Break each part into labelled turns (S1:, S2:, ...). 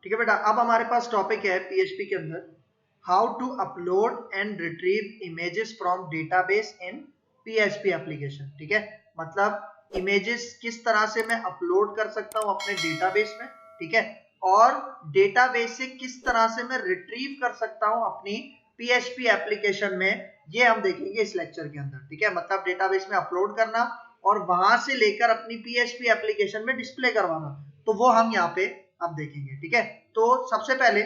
S1: ठीक है बेटा, अब हमारे पास टॉपिक है पीएचपी के अंदर how to upload and retrieve images from database in PHP application. ठीक है, मतलब इमेजेस किस तरह से मैं अपलोड कर सकता हूं अपने डेटाबेस में, ठीक है, और डेटाबेस से किस तरह से मैं रिट्रीव कर सकता हूं अपनी पीएचपी एप्लीकेशन में, ये हम देखेंगे इस लेक्चर के अंदर। ठीक है, मतलब डेटाबेस में अपलोड करना और वहां से लेकर अपनी पीएचपी एप्लीकेशन में डिस्प्ले करवाना, तो वो हम यहाँ पे अब देखेंगे। ठीक है, तो सबसे पहले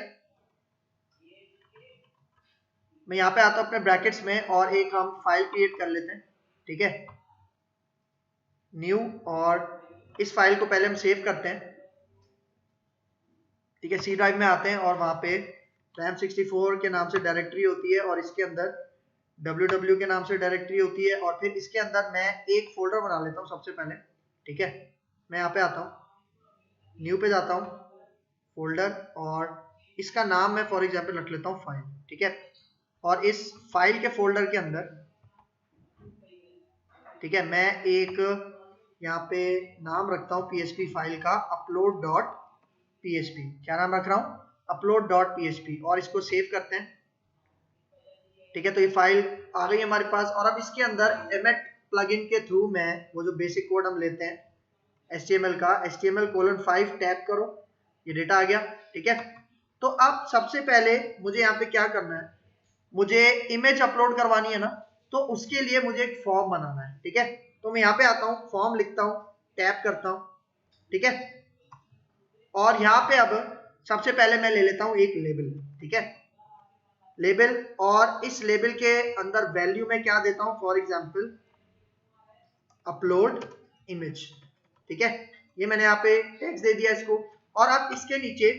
S1: मैं यहाँ पे आता हूं अपने ब्रैकेट्स में और एक हम फाइल क्रिएट कर लेते हैं। ठीक है, न्यू, और इस फाइल को पहले हम सेव करते हैं। ठीक है, सी ड्राइव में आते हैं और वहां पे RAM64 के नाम से डायरेक्टरी होती है और इसके अंदर www के नाम से डायरेक्टरी होती है, और फिर इसके अंदर मैं एक फोल्डर बना लेता हूँ सबसे पहले। ठीक है, मैं यहाँ पे आता हूँ, न्यू पे जाता हूँ, फोल्डर, और इसका नाम मैं फॉर एग्जांपल रख लेता हूँ फाइल। ठीक है, और इस फाइल के फोल्डर के अंदर, ठीक है, मैं एक यहाँ पे नाम रखता हूँ पीएचपी फाइल का upload.php। क्या नाम रख रहा हूँ? upload.php, और इसको सेव करते हैं। ठीक है, तो ये फाइल आ गई हमारे पास, और अब इसके अंदर एमेट प्लगइन के थ्रू मैं वो जो बेसिक कोड हम लेते हैं HTML का, HTML:5 टैप करो, ये डेटा आ गया। ठीक है, तो अब सबसे पहले मुझे यहाँ पे क्या करना है, मुझे इमेज अपलोड करवानी है ना, तो उसके लिए मुझे एक फॉर्म बनाना है। ठीक है, तो मैं यहाँ पे आता हूँ, फॉर्म लिखता हूँ, टैप करता हूँ। ठीक है, और यहाँ पे अब सबसे पहले मैं ले लेता हूँ एक लेबल। ठीक है, लेबल, और इस लेबल के अंदर वैल्यू में क्या देता हूँ, फॉर एग्जांपल अपलोड इमेज। ठीक है, ये मैंने यहाँ पे टेक्स्ट दे दिया इसको, और अब इसके नीचे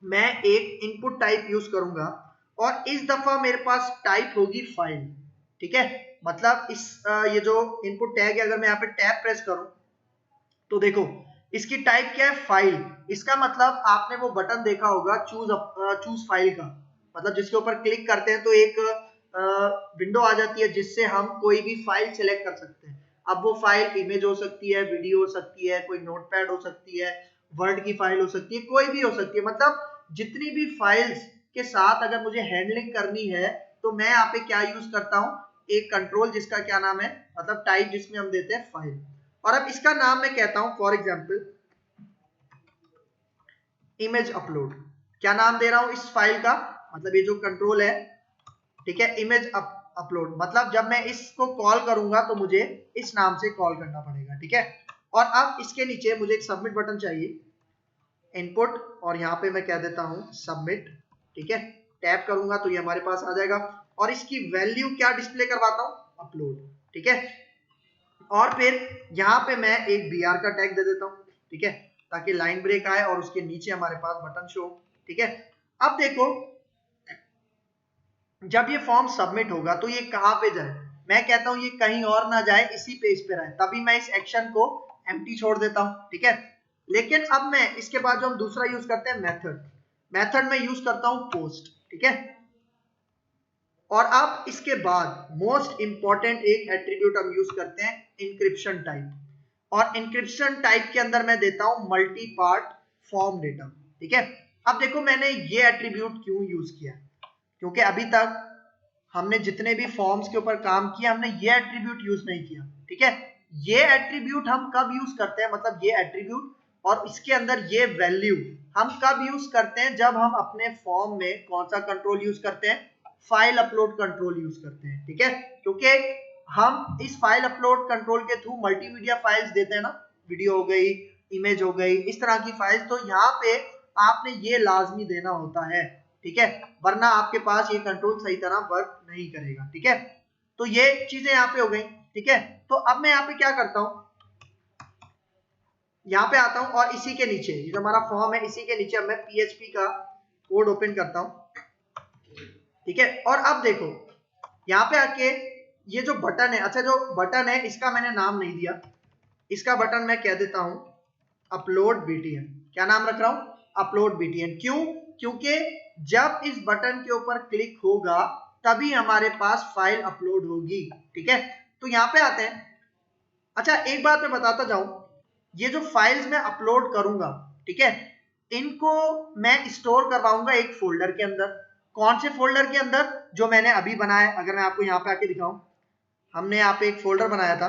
S1: मैं एक इनपुट टाइप यूज करूंगा, और इस दफा मेरे पास टाइप होगी फाइल। ठीक है, मतलब इस ये जो इनपुट टैग है, अगर मैं यहाँ पे टैब प्रेस करूं तो देखो इसकी टाइप क्या है, फाइल। इसका मतलब आपने वो बटन देखा होगा चूज फाइल का, मतलब जिसके ऊपर क्लिक करते हैं तो एक विंडो आ जाती है जिससे हम कोई भी फाइल सिलेक्ट कर सकते हैं। अब वो फाइल इमेज हो सकती है, वीडियो हो सकती है, कोई नोटपैड हो सकती है, वर्ड की फाइल हो सकती है, कोई भी हो सकती है। मतलब जितनी भी फाइल्स के साथ अगर मुझे हैंडलिंग करनी है तो मैं यहाँ पे क्या यूज करता हूँ, एक कंट्रोल जिसका क्या नाम है, मतलब टाइप जिसमें हम देते हैं फाइल, और अब इसका नाम मैं कहता हूं फॉर एग्जांपल इमेज अपलोड। क्या नाम दे रहा हूं इस फाइल का, मतलब ये जो कंट्रोल है, ठीक है, इमेज अपलोड, मतलब जब मैं इसको कॉल करूंगा तो मुझे इस नाम से कॉल करना पड़ेगा। ठीक है, और अब इसके नीचे मुझे एक सबमिट बटन चाहिए, इनपुट, और यहाँ पे मैं कह देता हूं सबमिट। ठीक है, टैप करूंगा तो ये हमारे पास आ जाएगा, और इसकी वैल्यू क्या डिस्प्ले करवाता हूं, अपलोड। ठीक है, और फिर यहाँ पे मैं एक br का टैग दे देता हूँ। ठीक है, ताकि लाइन ब्रेक आए और उसके नीचे हमारे पास बटन शो। ठीक है, अब देखो जब ये फॉर्म सबमिट होगा तो ये कहाँ पे जाए, मैं कहता हूँ ये कहीं और ना जाए, इसी पेज पे रहे, तभी मैं इस एक्शन को एम्प्टी छोड़ देता हूँ। ठीक है, लेकिन अब मैं इसके बाद जो हम दूसरा यूज करते हैं मेथड में यूज करता हूँ पोस्ट। ठीक है, और अब इसके बाद मोस्ट इंपॉर्टेंट एक एट्रीब्यूट हम यूज करते हैं इंक्रिप्शन टाइप, और इंक्रिप्शन टाइप के अंदर मैं देता हूं मल्टी पार्ट फॉर्म डेटा। ठीक है, अब देखो मैंने ये एट्रीब्यूट क्यों यूज किया, क्योंकि अभी तक हमने जितने भी फॉर्म्स के ऊपर काम किया हमने ये एट्रीब्यूट यूज नहीं किया। ठीक है, ये एट्रीब्यूट हम कब यूज करते हैं, मतलब ये एट्रीब्यूट और इसके अंदर ये वैल्यू हम कब यूज करते हैं, जब हम अपने फॉर्म में कौन सा कंट्रोल यूज करते हैं, फाइल अपलोड कंट्रोल यूज करते हैं। ठीक है, क्योंकि हम इस फाइल अपलोड कंट्रोल के थ्रू मल्टीमीडिया फाइल्स देते हैं ना, वीडियो हो गई, इमेज हो गई, इस तरह की फाइल्स, तो यहाँ पे आपने ये लाजमी देना होता है। ठीक है, वरना आपके पास ये कंट्रोल सही तरह वर्क नहीं करेगा। ठीक है, तो ये चीजें यहाँ पे हो गई। ठीक है, तो अब मैं यहाँ पे क्या करता हूँ, यहाँ पे आता हूँ और इसी के नीचे ये जो हमारा फॉर्म है, इसी के नीचे अब मैं पीएचपी का कोड ओपन करता हूँ। ठीक है, और अब देखो यहाँ पे आके ये जो बटन है, अच्छा जो बटन है इसका मैंने नाम नहीं दिया, इसका बटन मैं कह देता हूं अपलोड बीटीएन। क्या नाम रख रहा हूं, अपलोड बीटीएन। क्यों, क्योंकि जब इस बटन के ऊपर क्लिक होगा तभी हमारे पास फाइल अपलोड होगी। ठीक है, तो यहां पे आते हैं। अच्छा एक बात मैं बताता जाऊं, ये जो फाइल्स मैं अपलोड करूंगा, ठीक है, इनको मैं स्टोर करवाऊंगा एक फोल्डर के अंदर। कौन से फोल्डर के अंदर? जो मैंने अभी बनाया। अगर मैं आपको यहाँ पे आके दिखाऊं, हमने यहाँ पे एक फोल्डर बनाया था,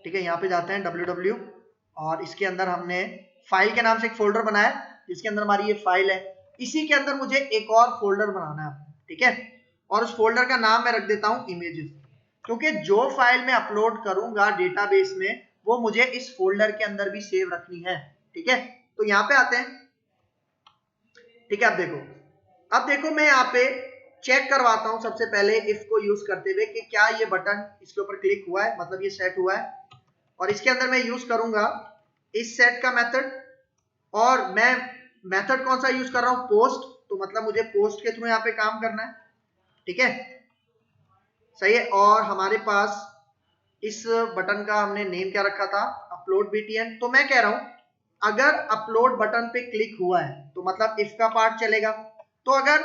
S1: ठीक है। यहाँ पे जाते हैं www, और इसके अंदर हमने फाइल के नाम से एक फोल्डर बनाया जिसके अंदर हमारी ये फाइल है। इसी के अंदर मुझे एक और फोल्डर बनाना है, ठीक है। और उस फोल्डर का नाम मैं रख देता हूं इमेजेस, क्योंकि जो फाइल मैं अपलोड करूंगा डेटाबेस में वो मुझे इस फोल्डर के अंदर भी सेव रखनी है, ठीक है। तो यहाँ पे आते हैं, ठीक है। अब देखो मैं यहाँ पे चेक करवाता हूं सबसे पहले इफ को यूज करते हुए कि क्या ये बटन इसके ऊपर क्लिक हुआ है, मतलब ये सेट हुआ है। और इसके अंदर मैं यूज करूंगा इस सेट का मेथड, और मैं मेथड कौन सा यूज कर रहा हूं? पोस्ट। तो मतलब मुझे पोस्ट के थ्रू यहाँ पे काम करना है, ठीक है, सही है। और हमारे पास इस बटन का हमने नेम क्या रखा था? Upload btn। तो मैं कह रहा हूं अगर अपलोड बटन पे क्लिक हुआ है तो मतलब इफ का पार्ट चलेगा। तो अगर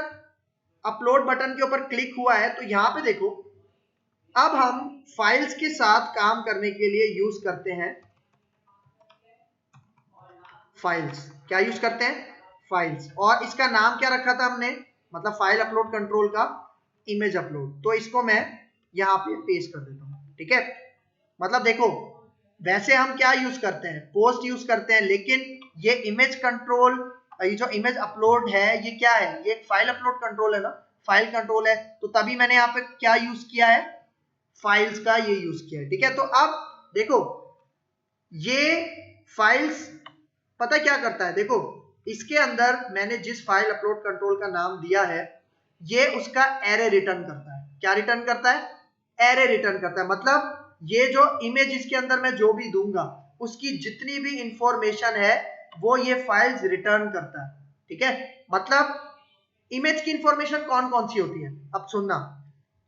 S1: अपलोड बटन के ऊपर क्लिक हुआ है तो यहाँ पे देखो, अब हम फाइल्स के साथ काम करने के लिए यूज करते हैं फाइल्स। क्या यूज करते हैं? फाइल्स। और इसका नाम क्या रखा था हमने? मतलब फाइल अपलोड कंट्रोल का इमेज अपलोड। तो इसको मैं यहाँ पे पेस्ट कर देता हूँ, ठीक है। मतलब देखो, वैसे हम क्या यूज करते हैं? पोस्ट यूज करते हैं, लेकिन ये इमेज कंट्रोल, ये जो इमेज अपलोड है ये क्या है? ये एक फाइल अपलोड कंट्रोल है ना, फाइल कंट्रोल है। तो तभी मैंने यहाँ पे क्या यूज किया है? फाइल्स का ये यूज किया है, ठीक है। तो अब देखो, ये फाइल्स पता क्या करता है? देखो, इसके अंदर मैंने जिस फाइल अपलोड कंट्रोल का नाम दिया है ये उसका एरे रिटर्न करता है। क्या रिटर्न करता है? एरे रिटर्न करता है। मतलब ये जो इमेज इसके अंदर मैं जो भी दूंगा उसकी जितनी भी इंफॉर्मेशन है वो ये फाइल्स रिटर्न करता है, ठीक है। मतलब इमेज की इंफॉर्मेशन कौन कौन सी होती है? अब सुनना,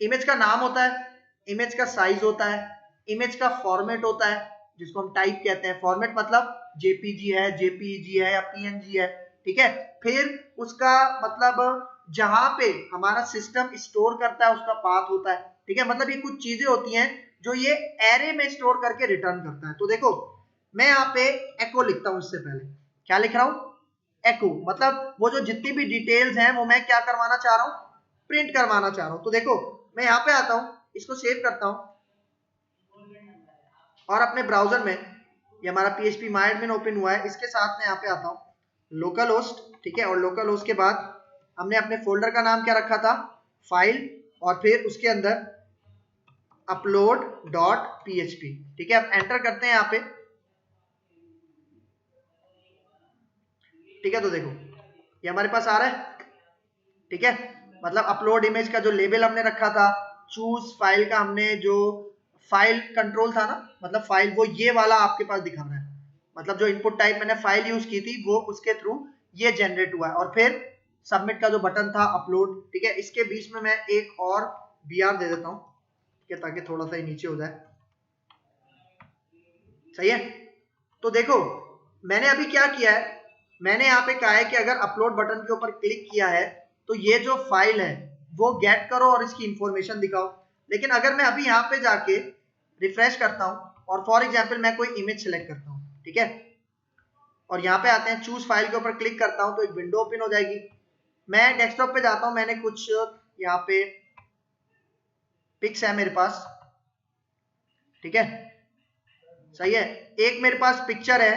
S1: इमेज का नाम होता है, इमेज का साइज होता है, इमेज का फॉर्मेट होता है जिसको हम टाइप कहते हैं। फॉर्मेट मतलब जेपीजी है, जेपीईजी है या पीएनजी है, ठीक है। फिर उसका मतलब जहां पे हमारा सिस्टम स्टोर करता है उसका पाथ होता है, ठीक है। मतलब ये कुछ चीजें होती हैं जो ये एरे में स्टोर करके रिटर्न करता है। तो देखो, मैं यहाँ पे एको लिखता हूं। इससे पहले क्या लिख रहा हूं? एको। मतलब वो जो जितनी भी डिटेल्स हैं वो मैं क्या करवाना चाह रहा हूं? प्रिंट करवाना चाह रहा हूं। तो देखो, मैं यहाँ पे आता हूं, इसको सेव करता हूं, और अपने ब्राउजर में ये हमारा PHP MyAdmin ओपन हुआ है, इसके साथ में यहाँ पे आता हूँ लोकल होस्ट, ठीक है। और लोकल होस्ट के बाद हमने अपने फोल्डर का नाम क्या रखा था? फाइल। और फिर उसके अंदर upload.php, ठीक है। अब एंटर करते हैं यहाँ पे, ठीक है। तो देखो ये हमारे पास आ रहा है, ठीक है। मतलब अपलोड इमेज का जो लेबल हमने रखा था, चूज फाइल का हमने जो फाइल कंट्रोल था ना, मतलब फाइल, वो ये वाला आपके पास दिखा रहा है। मतलब जो इनपुट टाइप मैंने फाइल यूज की थी वो उसके थ्रू ये जनरेट हुआ है। और फिर सबमिट का जो बटन था अपलोड, ठीक है। इसके बीच में मैं एक और BR दे देता हूँ, ठीक है, ताकि थोड़ा सा ही नीचे हो जाए, सही है। तो देखो मैंने अभी क्या किया है, मैंने यहाँ पे कहा है कि अगर अपलोड बटन के ऊपर क्लिक किया है तो ये जो फाइल है वो गेट करो और इसकी इंफॉर्मेशन दिखाओ। लेकिन अगर मैं अभी यहाँ पे जाके रिफ्रेश करता हूँ और फॉर एग्जांपल मैं कोई इमेज सेलेक्ट करता हूँ, ठीक है, और यहाँ पे आते हैं चूज फाइल के ऊपर क्लिक करता हूँ तो एक विंडो ओपन हो जाएगी। मैं डेस्कटॉप पे जाता हूँ, मैंने कुछ यहाँ पे पिक्स है मेरे पास, ठीक है, सही है। एक मेरे पास पिक्चर है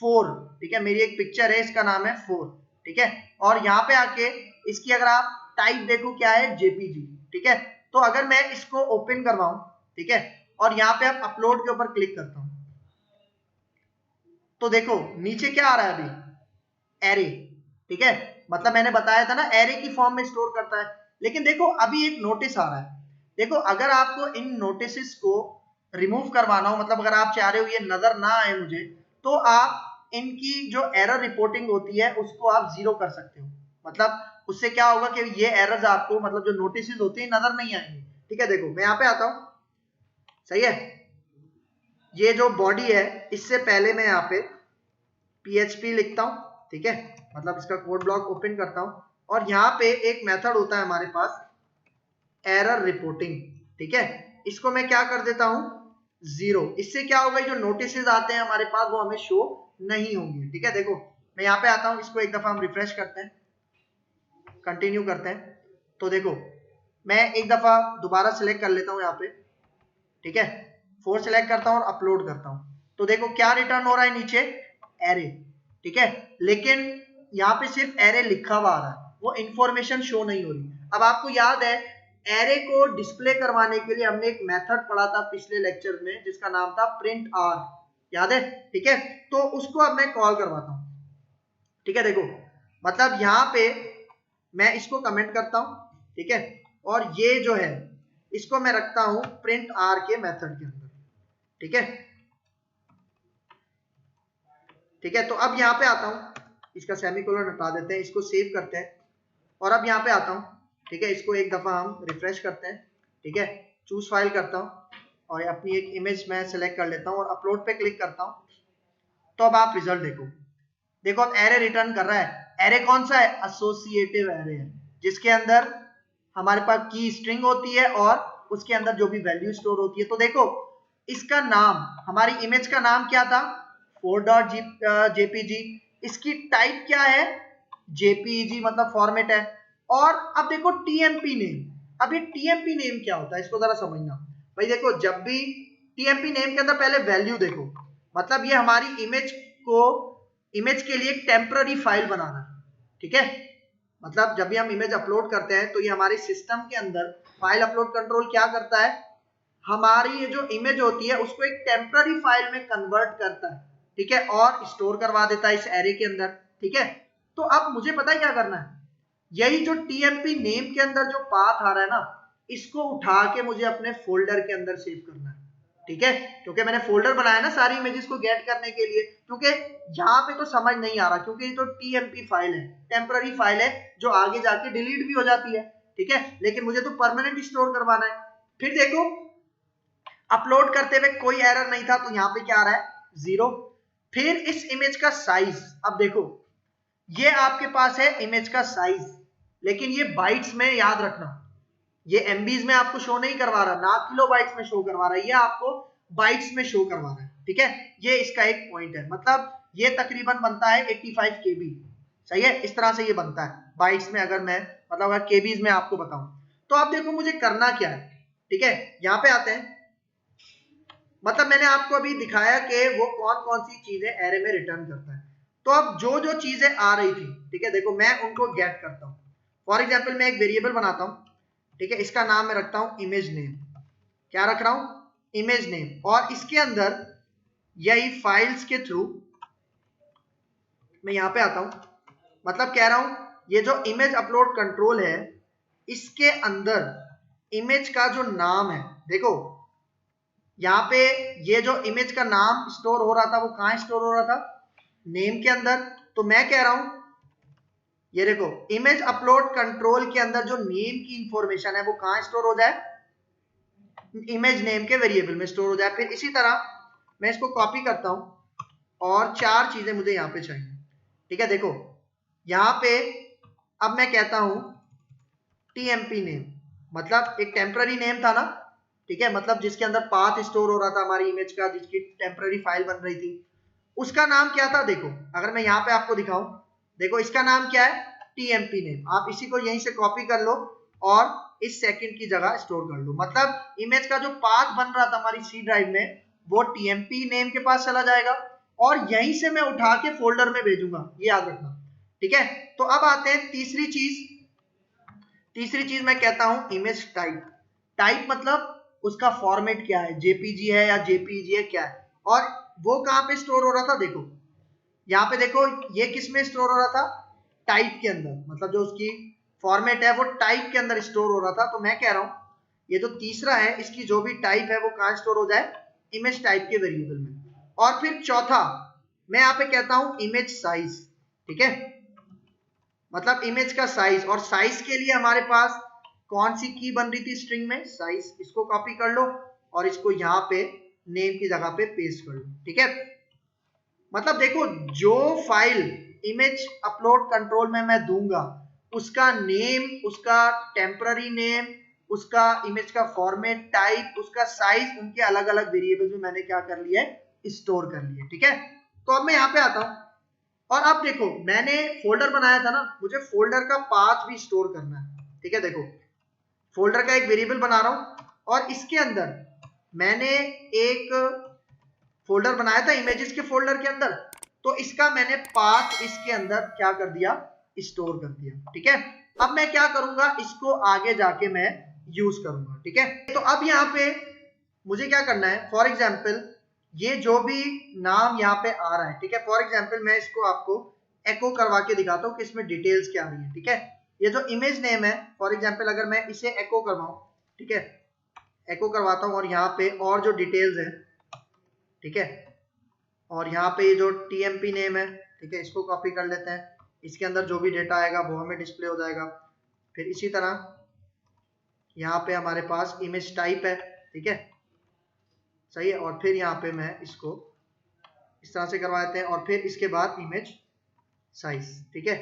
S1: 4, ठीक है, मेरी एक पिक्चर है, इसका नाम है 4, ठीक है। और यहाँ पे आके इसकी अगर आप टाइप देखो क्या है? जेपीजी, ठीक है। तो अगर मैं इसको ओपन करवाऊं, ठीक है, और यहाँ पे आप अपलोड के ऊपर क्लिक करता हूं तो देखो नीचे क्या आ रहा है? अभी एरे, ठीक है। मतलब मैंने बताया था ना एरे की फॉर्म में स्टोर करता है। लेकिन देखो अभी एक नोटिस आ रहा है। देखो अगर आपको इन नोटिस को रिमूव करवाना हो, मतलब अगर आप चाह रहे हो ये नजर ना आए मुझे, तो आप इनकी जो एरर रिपोर्टिंग होती है उसको आप 0 कर सकते हो। मतलब उससे क्या होगा कि ये एरर्स आपको, मतलब जो नोटिस होती है, नजर नहीं आएंगे, ठीक है। देखो मैं यहाँ पे आता हूँ, सही है। ये जो बॉडी है इससे पहले मैं यहाँ पे PHP लिखता हूँ, ठीक है, मतलब इसका कोड ब्लॉक ओपन करता हूँ, और यहाँ पे एक मेथड होता है हमारे पास एरर रिपोर्टिंग, ठीक है। इसको मैं क्या कर देता हूँ? 0। इससे क्या होगा, जो नोटिसेस आते हैं हमारे पास वो हमें शो नहीं होंगे। ठीक है, देखो मैं यहाँ पे आता हूँ, इसको एक दफा हम रिफ्रेश करते हैं, कंटिन्यू करते हैं। तो देखो मैं एक दफा दोबारा सिलेक्ट कर लेता हूँ यहाँ पे, ठीक है, 4 सिलेक्ट करता हूँ और अपलोड करता हूँ। तो देखो क्या रिटर्न हो रहा है नीचे, एरे। ठीक है, लेकिन यहाँ पे सिर्फ एरे लिखा हुआ आ रहा है, वो इंफॉर्मेशन शो नहीं हो रही। अब आपको याद है एरे को डिस्प्ले करवाने के लिए हमने एक मेथड पढ़ा था पिछले लेक्चर में जिसका नाम था प्रिंट आर, याद है? ठीक है, तो उसको अब मैं कॉल करवाता हूँ। ठीक है, देखो मतलब यहाँ पे मैं इसको कमेंट करता हूँ, ठीक है, और ये जो है इसको मैं रखता हूँ प्रिंट आर के मेथड के अंदर। ठीक है, ठीक है, तो अब यहाँ पे आता हूँ, इसका सेमीकोलन हटा देते हैं, इसको सेव करते हैं और अब यहाँ पे आता हूँ। ठीक है, इसको एक दफा हम रिफ्रेश करते हैं। ठीक है, चूज फाइल करता हूँ और अपनी एक इमेज मैं सेलेक्ट कर लेता हूँ और अपलोड पे क्लिक करता हूँ। तो अब आप रिजल्ट देखो, देखो अब एरे रिटर्न कर रहा है। एरे कौन सा है, एसोसिएटिव एरे है, जिसके अंदर हमारे पास की स्ट्रिंग होती है और उसके अंदर जो भी वैल्यू स्टोर होती है। तो देखो इसका नाम, हमारी इमेज का नाम क्या था, 4.jpg, इसकी टाइप क्या है, jpeg मतलब फॉर्मेट है। और अब देखो टीएमपी नेम, अब ये टीएमपी नेम क्या होता है इसको जरा समझना भाई। देखो जब भी टीएमपी नेम के अंदर पहले वैल्यू देखो, मतलब ये हमारी इमेज को, इमेज के लिए एक टेम्पररी फाइल बनाना है। ठीक है, मतलब जब भी हम इमेज अपलोड करते हैं तो ये हमारे सिस्टम के अंदर फाइल अपलोड कंट्रोल क्या करता है, हमारी ये जो इमेज होती है उसको एक टेम्पररी फाइल में कन्वर्ट करता है। ठीक है, और स्टोर करवा देता है इस एरे के अंदर। ठीक है, तो अब मुझे पता है क्या करना है, यही जो टीएमपी नेम के अंदर जो पाथ आ रहा है ना, इसको उठा के मुझे अपने फोल्डर के अंदर सेव करना है। ठीक है, क्योंकि मैंने फोल्डर बनाया ना सारी इमेजेस को गेट करने के लिए, क्योंकि यहाँ पे तो समझ नहीं आ रहा, क्योंकि ये तो टीएमपी फाइल है, टेम्पररी फाइल है जो आगे जाके डिलीट भी हो जाती है। ठीक है, लेकिन मुझे तो परमानेंट स्टोर करवाना है। फिर देखो अपलोड करते हुए कोई एरर नहीं था, तो यहाँ पे क्या आ रहा है, 0। फिर इस इमेज का साइज, अब देखो ये आपके पास है इमेज का साइज, लेकिन ये बाइट्स में, याद रखना ये एमबीज में आपको शो नहीं करवा रहा, ना किलोबाइट्स में शो करवा रहा है, ये आपको बाइट्स में शो करवा रहा है। ठीक है, ये इसका एक पॉइंट है, मतलब ये तकरीबन बनता है 85 केबी। सही है, इस तरह से ये बनता है बाइट्स में, अगर मैं मतलब अगर केबीज में आपको बताऊं। तो आप देखो मुझे करना क्या है। ठीक है, यहाँ पे आते हैं, मतलब मैंने आपको अभी दिखाया कि वो कौन कौन सी चीजें एरे में रिटर्न करता है। तो अब जो जो चीजें आ रही थी, ठीक है, देखो मैं उनको गेट करता हूँ। फॉर एग्जाम्पल मैं एक वेरिएबल बनाता हूँ, ठीक है, इसका नाम मैं रखता हूँ इमेज नेम। क्या रख रहा हूँ, इमेज नेम, और इसके अंदर यही फाइल्स के थ्रू मैं यहाँ पे आता हूँ, मतलब कह रहा हूँ ये जो इमेज अपलोड कंट्रोल है इसके अंदर इमेज का जो नाम है, देखो यहाँ पे ये जो इमेज का नाम स्टोर हो रहा था वो कहाँ स्टोर हो रहा था, नेम के अंदर। तो मैं कह रहा हूं ये देखो इमेज अपलोड कंट्रोल के अंदर जो नेम की इंफॉर्मेशन है वो कहाँ स्टोर हो जाए, इमेज नेम के वेरिएबल में स्टोर हो जाए। फिर इसी तरह मैं इसको कॉपी करता हूं और 4 चीजें मुझे यहाँ पे चाहिए। ठीक है, देखो यहाँ पे अब मैं कहता हूं टीएमपी नेम, मतलब एक टेम्पररी नेम था ना, ठीक है, मतलब जिसके अंदर पाथ स्टोर हो रहा था हमारी इमेज का, जिसकी टेम्पररी फाइल बन रही थी, उसका नाम क्या था। देखो अगर मैं यहाँ पे आपको दिखाऊं, देखो इसका नाम क्या है, टीएमपी नेम। आप इसी को यहीं से कॉपी कर लो और इस सेकंड की जगह स्टोर कर लो, मतलब इमेज का जो पाथ बन रहा था हमारी सी ड्राइव में वो टीएमपी नेम के पास चला जाएगा और यहीं से मैं उठा के फोल्डर में भेजूंगा, ये याद रखना। ठीक है, तो अब आते हैं तीसरी चीज मैं कहता हूं इमेज टाइप। टाइप मतलब उसका फॉर्मेट क्या है, जेपीजी है या जेपीजी है, क्या है, और वो कहां पे स्टोर हो रहा था। देखो यहाँ पे देखो ये किस में स्टोर हो रहा था, टाइप के अंदर, मतलब जो उसकी फॉर्मेट है वो टाइप के अंदर स्टोर हो रहा था। तो मैं कह रहा हूं ये जो तीसरा है इसकी जो भी टाइप है वो कहां स्टोर हो जाए, इमेज टाइप के वेरिएबल में। और फिर चौथा मैं यहाँ पे कहता हूं इमेज साइज। ठीक है, मतलब इमेज का साइज, और साइज के लिए हमारे पास कौन सी की बन रही थी स्ट्रिंग में, साइज। इसको कॉपी कर लो और इसको यहाँ पे नेम की जगह पे पेस्ट कर लो। ठीक है, मतलब देखो जो फाइल इमेज अपलोड कंट्रोल में मैं दूंगा उसका नेम, उसका टेम्पररी नेम उसका इमेज का फॉर्मेट, टाइप, उसका साइज, उनके अलग अलग वेरिएबल्स में मैंने क्या कर लिया है, स्टोर कर लिया। ठीक है, तो अब मैं यहाँ पे आता हूँ और अब देखो मैंने फोल्डर बनाया था ना, मुझे फोल्डर का पाथ भी स्टोर करना है। ठीक है, देखो फोल्डर का एक वेरिएबल बना रहा हूं और इसके अंदर मैंने एक फोल्डर बनाया था इमेजेस के फोल्डर के अंदर, तो इसका मैंने पाथ इसके अंदर क्या कर दिया, स्टोर कर दिया। ठीक है, अब मैं क्या करूंगा, इसको आगे जाके मैं यूज करूंगा। ठीक है, तो अब यहाँ पे मुझे क्या करना है, फॉर एग्जाम्पल ये जो भी नाम यहाँ पे आ रहा है, ठीक है, फॉर एग्जाम्पल मैं इसको आपको एको करवा के दिखाता हूँ कि इसमें डिटेल्स क्या आ रही है। ठीक है, ये जो इमेज नेम है, फॉर एग्जाम्पल अगर मैं इसे एको करवाऊं, ठीक है, एको करवाता हूँ और यहाँ पे और जो डिटेल्स है, ठीक है, और यहाँ पे ये जो टीएमपी नेम है, ठीक है, इसको कॉपी कर लेते हैं, इसके अंदर जो भी डेटा आएगा वो हमें डिस्प्ले हो जाएगा। फिर इसी तरह यहाँ पे हमारे पास इमेज टाइप है, ठीक है, सही है, और फिर यहाँ पे मैं इसको इस तरह से करवा देते हैं और फिर इसके बाद इमेज साइज। ठीक है,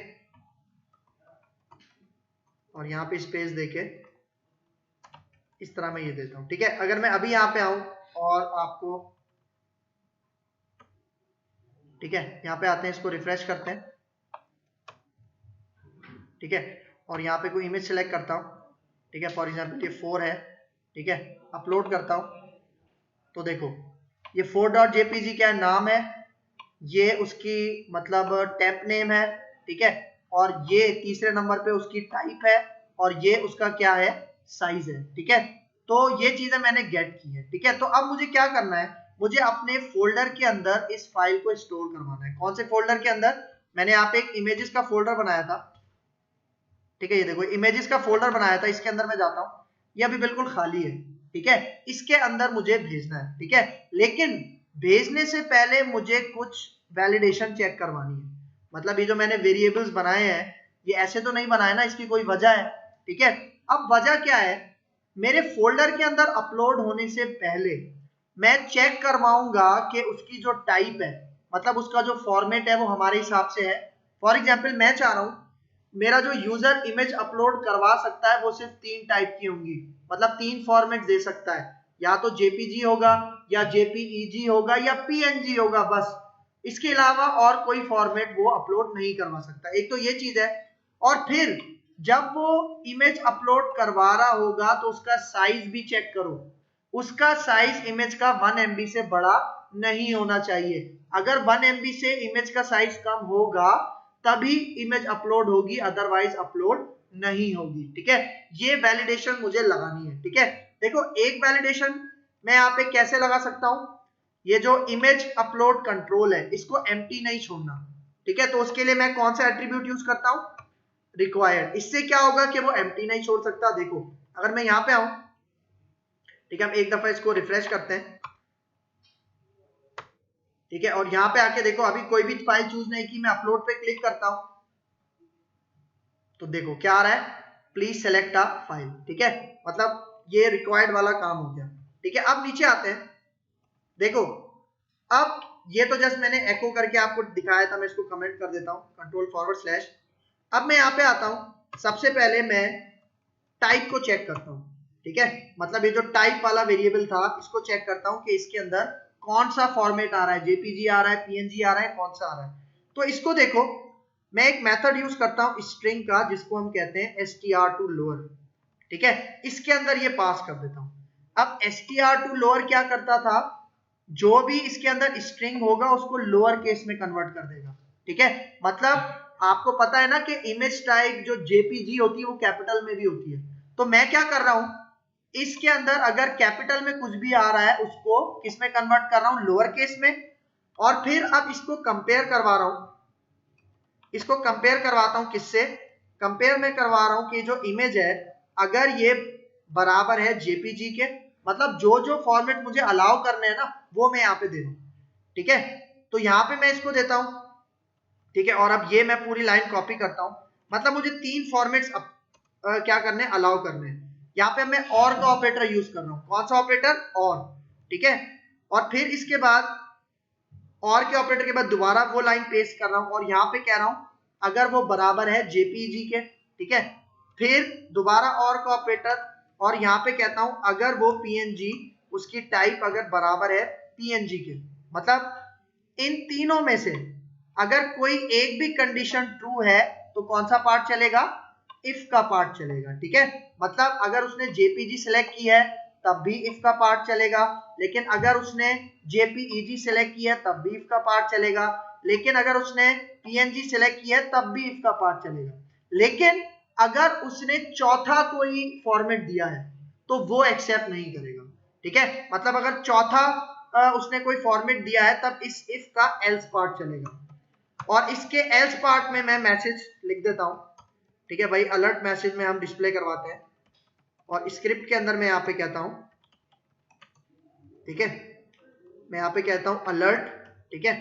S1: और यहाँ पे स्पेस देके इस तरह मैं ये देता हूँ। ठीक है, अगर मैं अभी यहाँ पे आऊं और आपको, ठीक है, यहाँ पे आते हैं, इसको रिफ्रेश करते हैं, ठीक है, और यहाँ पे कोई इमेज सेलेक्ट करता हूँ, ठीक है, फॉर एग्जाम्पल ये 4 है, ठीक है, अपलोड करता हूँ, तो देखो ये 4.jpg क्या नाम है, ये उसकी मतलब टेम्प नेम है, ठीक है, और ये तीसरे नंबर पे उसकी टाइप है और ये उसका क्या है, साइज है। ठीक है, तो ये चीजें मैंने गेट की है। ठीक है, तो अब मुझे क्या करना है, मुझे अपने फोल्डर के अंदर इस फाइल को स्टोर करवाना है। कौन से फोल्डर के अंदर, मैंने यहाँ पे एक इमेजेस का फोल्डर बनाया था, ठीक है, ये देखो इमेजेस का फोल्डर बनाया था, इसके अंदर मैं जाता हूँ, ये अभी बिल्कुल खाली है। ठीक है, इसके अंदर मुझे भेजना है। ठीक है, लेकिन भेजने से पहले मुझे कुछ वैलिडेशन चेक करवानी है, मतलब ये जो मैंने वेरिएबल्स बनाए हैं ये ऐसे तो नहीं बनाए ना, इसकी कोई वजह है। ठीक है, अब वजह क्या है, मेरे फोल्डर के अंदर अपलोड होने से पहले मैं चेक करवाऊंगा कि उसकी जो टाइप है, मतलब उसका जो फॉर्मेट है वो हमारे हिसाब से है। फॉर एग्जाम्पल मैं चाह रहा हूं मेरा जो यूजर इमेज अपलोड करवा सकता है वो सिर्फ 3 टाइप की होंगी, मतलब 3 फॉर्मेट दे सकता है, या तो जेपीजी होगा या जेपीईजी होगा या पीएनजी होगा, बस इसके अलावा और कोई फॉर्मेट वो अपलोड नहीं करवा सकता। एक तो ये चीज है, और फिर जब वो इमेज अपलोड करवा रहा होगा तो उसका साइज भी चेक करो, उसका साइज इमेज का 1 MB से बड़ा नहीं होना चाहिए। अगर 1 MB से इमेज का साइज कम होगा तभी इमेज अपलोड होगी, अदरवाइज अपलोड नहीं होगी। ठीक है, ये वैलिडेशन मुझे लगानी है। ठीक है, देखो एक वैलिडेशन मैं यहाँ पे कैसे लगा सकता हूं, ये जो इमेज अपलोड कंट्रोल है इसको एम्प्टी नहीं छोड़ना। ठीक है, तो उसके लिए मैं कौन सा एट्रीब्यूट यूज करता हूं, रिक्वायर्ड। इससे क्या होगा कि वो एम्प्टी नहीं छोड़ सकता। देखो अगर मैं यहाँ पे आऊं, ठीक है, हम एक दफा इसको रिफ्रेश करते हैं, ठीक है, और यहाँ पे आके देखो अभी कोई भी फाइल चूज नहीं की, मैं अपलोड पे क्लिक करता हूं तो देखो क्या आ रहा है, प्लीज सेलेक्ट अ फाइल। ठीक है, मतलब ये रिक्वायर्ड वाला काम हो गया। ठीक है, अब नीचे आते हैं, देखो अब ये तो जस्ट मैंने एको करके आपको दिखाया था, मैं इसको कमेंट कर देता हूं कंट्रोल/। अब मैं यहाँ पे आता हूं, सबसे पहले मैं टाइप को चेक करता हूं। ठीक है, मतलब ये जो टाइप वाला वेरिएबल था इसको चेक करता हूं कि इसके अंदर कौन सा फॉर्मेट आ रहा है, जेपीजी आ रहा है, पीएनजी आ रहा है, कौन सा आ रहा है। तो इसको देखो मैं एक मेथड यूज करता हूं स्ट्रिंग का, जिसको हम कहते हैं str to lower। ठीक है, इसके अंदर ये पास कर देता हूं। अब str to lower क्या करता था, जो भी इसके अंदर स्ट्रिंग होगा उसको लोअर केस में कन्वर्ट कर देगा। ठीक है, मतलब आपको पता है ना कि इमेज टाइप जो जेपीजी होती है वो कैपिटल में भी होती है। तो मैं क्या कर रहा हूं, इसके अंदर अगर कैपिटल में कुछ भी आ रहा है उसको किस में कन्वर्ट कर रहा हूं, लोअर केस में। और फिर अब इसको कंपेयर करवा रहा हूं, इसको कंपेयर करवाता हूं किससे, कंपेयर में करवा रहा हूं कि जो इमेज है अगर ये बराबर है जेपीजी के, मतलब जो जो फॉर्मेट मुझे अलाउ करने हैं ना वो मैं यहाँ पे दे दूं। ठीक है, तो यहाँ पे मैं इसको देता हूं। ठीक है, और अब ये मैं पूरी लाइन कॉपी करता हूं, मतलब मुझे 3 फॉर्मेट्स क्या करने, अलाउ करने हैं। यहाँ पे मैं और का ऑपरेटर यूज कर रहा हूं, कौन सा ऑपरेटर, और। ठीक है, और फिर इसके बाद और के ऑपरेटर के बाद दोबारा वो लाइन पेस्ट कर रहा हूं और यहाँ पे कह रहा हूं अगर वो बराबर है जेपीजी के। ठीक है, फिर दोबारा और का ऑपरेटर, और यहाँ पे कहता हूं अगर वो पीएनजी उसकी टाइप अगर बराबर है पीएनजी के, मतलब इन तीनों में से अगर कोई एक भी कंडीशन ट्रू है तो कौन सा पार्ट चलेगा, इफ का पार्ट चलेगा। ठीक है, मतलब अगर उसने जेपीजी सिलेक्ट की है तब भी इफ का पार्ट चलेगा, लेकिन अगर उसने जेपीईजी सिलेक्ट किया है तब भी इफ का पार्ट चलेगा, लेकिन अगर उसने पीएनजी सिलेक्ट किया है तब भी इफ का पार्ट चलेगा। लेकिन अगर उसने चौथा कोई फॉर्मेट दिया है तो वो एक्सेप्ट नहीं करेगा। ठीक है, मतलब अगर चौथा उसने कोई फॉर्मेट दिया है तब इस इफ का एल्स पार्ट चलेगा। और इसके एल्स पार्ट में मैं मैसेज लिख देता हूं। ठीक है भाई, अलर्ट मैसेज में हम डिस्प्ले करवाते हैं और स्क्रिप्ट के अंदर मैं यहाँ पे कहता हूं, ठीक है, मैं यहाँ पे कहता हूं अलर्ट। ठीक है,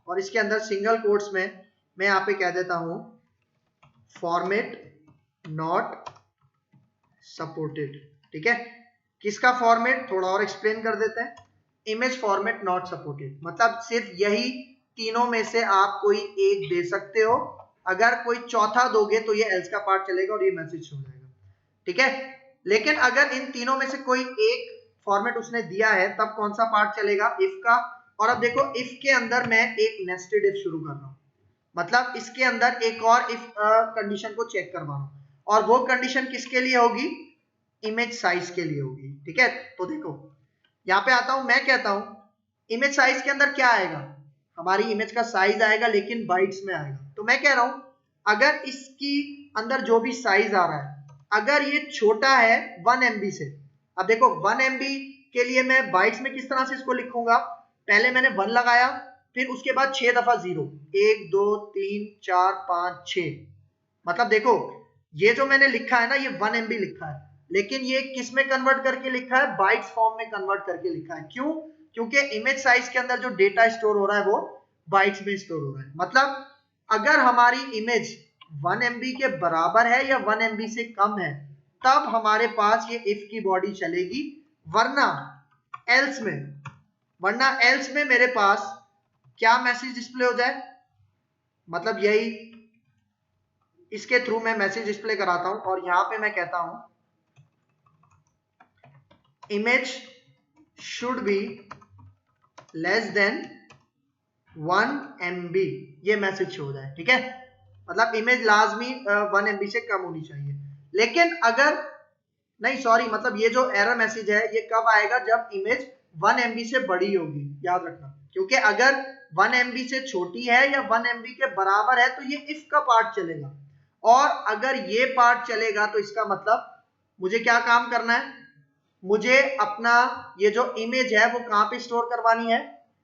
S1: और इसके अंदर सिंगल कोट्स में मैं यहाँ पे कह देता हूं फॉर्मेट नॉट सपोर्टेड। ठीक है, किसका फॉर्मेट, थोड़ा और एक्सप्लेन कर देते हैं। इमेज फॉर्मेट नॉट सपोर्टेड, मतलब सिर्फ यही तीनों में से आप कोई एक दे सकते हो। अगर कोई चौथा दोगे तो ये एल्स का पार्ट चलेगा और ये मैसेज हो जाएगा। ठीक है, लेकिन अगर इन तीनों में से कोई एक फॉर्मेट उसने दिया है तब कौन सा पार्ट चलेगा, इफ का। और अब देखो इफ के अंदर मैं एक नेस्टेड इफ शुरू कर रहा हूं, मतलब इसके अंदर एक और इफ कंडीशन को चेक करवा रहा हूं, और वो कंडीशन किसके लिए होगी, इमेज साइज के लिए होगी। ठीक है, तो देखो यहाँ पे आता हूं, मैं कहता हूं इमेज साइज के अंदर क्या आएगा, हमारी इमेज का साइज आएगा लेकिन बाइट्स में आएगा। तो मैं कह रहा हूं अगर इसकी अंदर जो भी साइज आ रहा है अगर ये छोटा है 1 MB से, अब देखो 1 MB के लिए मैं बाइट्स में किस तरह से इसको लिखूंगा, पहले मैंने 1 लगाया फिर उसके बाद 6 दफा 0, 1 2 3 4 5 6, मतलब देखो ये जो मैंने लिखा है ना ये 1 MB लिखा है, लेकिन ये किस में कन्वर्ट करके लिखा है, बाइट्स फॉर्म में कन्वर्ट करके लिखा है। क्यों, क्योंकि इमेज साइज के अंदर जो डेटा स्टोर हो रहा है वो बाइट्स में स्टोर हो रहा है। मतलब अगर हमारी इमेज 1 MB के बराबर है या 1 MB से कम है तब हमारे पास ये इफ की बॉडी चलेगी, वरना एल्स में मेरे पास क्या मैसेज डिस्प्ले हो जाए, मतलब यही इसके थ्रू मैं मैसेज डिस्प्ले कराता हूं और यहां पे मैं कहता हूं image should be less than 1 MB, ये मैसेज हो जाए। ठीक है, मतलब इमेज लाजमी 1 MB से कम होनी चाहिए। लेकिन अगर नहीं, सॉरी, मतलब ये जो एरर मैसेज है ये कब आएगा, जब इमेज 1 MB से बड़ी होगी, याद रखना। क्योंकि अगर 1 MB से छोटी है या 1 MB के बराबर है तो ये इफ का पार्ट चलेगा, और अगर ये पार्ट चलेगा तो इसका मतलब मुझे क्या काम करना है, मुझे अपना ये जो इमेज है वो कहां पे स्टोर करवानी है,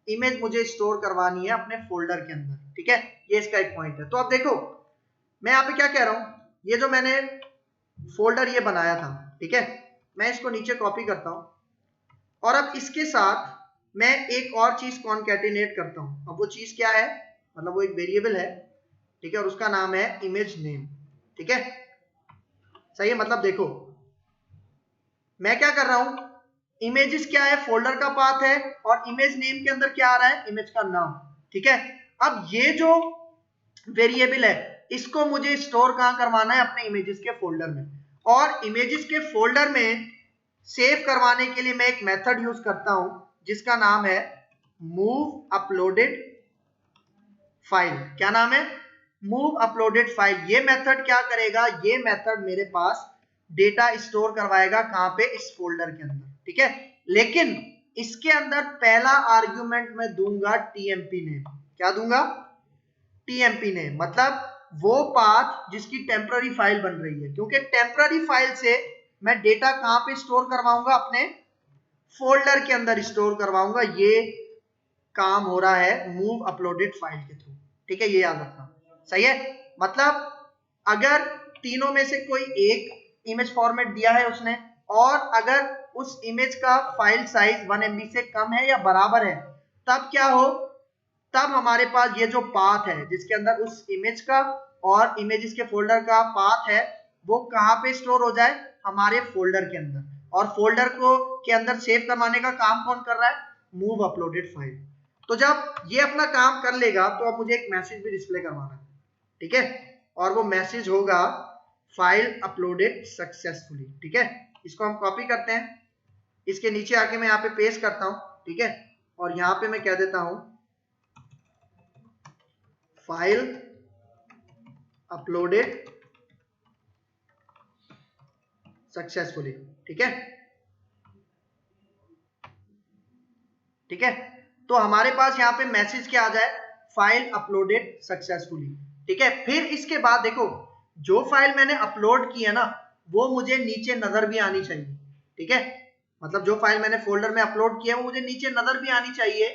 S1: इमेज मुझे स्टोर करवानी है अपने फोल्डर के अंदर। ठीक है, ये इसका एक पॉइंट है। तो अब देखो मैं यहाँ पे क्या कह रहा हूं, ये जो मैंने फोल्डर ये बनाया था, ठीक है, मैं इसको नीचे कॉपी करता हूं और अब इसके साथ मैं एक और चीज कॉन्कैटिनेट करता हूं। अब वो चीज क्या है, मतलब वो एक वेरिएबल है, ठीक है, और उसका नाम है इमेज नेम। ठीक है, सही है, मतलब देखो मैं क्या कर रहा हूं, इमेजेस क्या है, फोल्डर का पाथ है, और इमेज नेम के अंदर क्या आ रहा है, इमेज का नाम। ठीक है, अब ये जो वेरिएबल है इसको मुझे स्टोर कहां करवाना है, अपने इमेजेस के फोल्डर में, और इमेजेस के फोल्डर में सेव करवाने के लिए मैं एक मेथड यूज करता हूं जिसका नाम है मूव अपलोडेड फाइल। क्या नाम है, मूव अपलोडेड फाइल। ये मेथड क्या करेगा, ये मेथड मेरे पास डेटा स्टोर करवाएगा कहां पे, इस फोल्डर के अंदर। ठीक है, लेकिन इसके अंदर पहला आर्गुमेंट मैं दूंगा टीएमपी नेम। क्या दूंगा, टीएमपी नेम, मतलब वो पाथ जिसकी टेम्पररी फाइल बन रही है, क्योंकि टेम्पररी फाइल से मैं डेटा कहां पे स्टोर करवाऊंगा, अपने फोल्डर के अंदर स्टोर करवाऊंगा। ये काम हो रहा है मूव अपलोडेड फाइल के थ्रू। ठीक है, ये याद रखना, सही है। मतलब अगर तीनों में से कोई एक इमेज फॉर्मेट दिया है उसने, और अगर उस इमेज का फाइल साइज 1 MB से कम है या बराबर है, तब क्या हो, तब हमारे पास ये जो पाथ है जिसके अंदर उस इमेज का और इमेजेस के फोल्डर का पाथ है वो कहां पे स्टोर हो जाए, हमारे फोल्डर के अंदर। और फोल्डर को के अंदर सेव करवाने का काम कौन कर रहा है, मूव अपलोडेड फाइल। तो जब ये अपना काम कर लेगा तो अब मुझे एक मैसेज भी डिस्प्ले करवाना है। ठीक है, और वो मैसेज होगा फाइल अपलोडेड सक्सेसफुली। ठीक है, इसको हम कॉपी करते हैं, इसके नीचे आके मैं यहाँ पे पेस्ट करता हूं। ठीक है, और यहाँ पे मैं कह देता हूं फाइल अपलोडेड सक्सेसफुली। ठीक है, ठीक है, तो हमारे पास यहाँ पे मैसेज क्या आ जाए, फाइल अपलोडेड सक्सेसफुली। ठीक है, फिर इसके बाद देखो जो फाइल मैंने अपलोड की है ना वो मुझे नीचे नजर भी आनी चाहिए। ठीक है, मतलब जो फाइल मैंने फोल्डर में अपलोड किया है वो मुझे नीचे नजर भी आनी चाहिए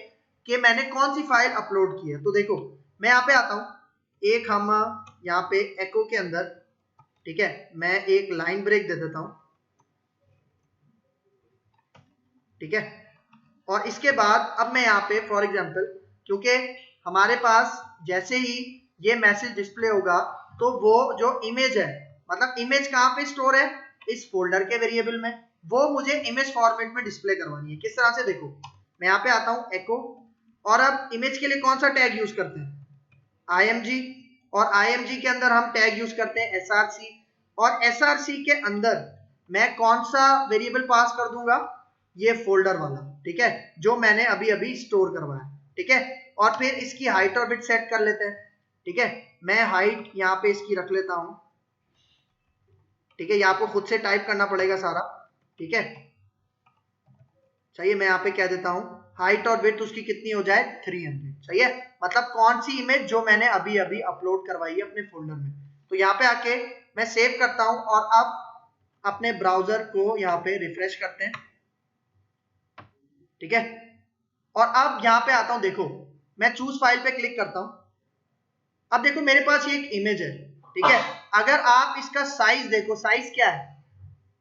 S1: कि मैंने कौन सी फाइल अपलोड की है। तो देखो मैं यहाँ पे आता हूं, एक हम यहाँ पे एको के अंदर, ठीक है, मैं एक लाइन ब्रेक दे देता हूं। ठीक है, और इसके बाद अब मैं यहाँ पे फॉर एग्जांपल, क्योंकि हमारे पास जैसे ही ये मैसेज डिस्प्ले होगा तो वो जो इमेज है, मतलब इमेज कहाँ पे स्टोर है, इस फोल्डर के वेरिएबल में, वो मुझे इमेज फॉर्मेट में डिस्प्ले करवानी है। किस तरह से, देखो मैं यहाँ पे आता हूँ एको, और अब इमेज के लिए कौन सा टैग यूज करते हैं, img, और img के अंदर हम टैग यूज करते हैं src, और src के अंदर मैं कौन सा वेरिएबल पास कर दूंगा, ये फोल्डर वाला। ठीक है, जो मैंने अभी अभी स्टोर करवाया। ठीक है, और फिर इसकी हाइट और विड्थ सेट कर लेते हैं। ठीक है, मैं हाइट यहाँ पे इसकी रख लेता हूं। ठीक है, ये आपको खुद से टाइप करना पड़ेगा सारा। ठीक है, चाहिए मैं यहाँ पे कह देता हूं हाइट और विड्थ उसकी कितनी हो जाए, 300। सही है, मतलब कौन सी इमेज जो मैंने अभी अभी अपलोड करवाई है अपने फोल्डर में। तो यहाँ पे आके मैं सेव करता हूं, और अब अपने ब्राउजर को यहाँ पे रिफ्रेश करते हैं। ठीक है, और अब यहाँ पे आता हूं, देखो मैं चूज फाइल पे क्लिक करता हूं। अब देखो मेरे पास ये एक इमेज है। ठीक है, अगर आप इसका साइज देखो, साइज क्या है,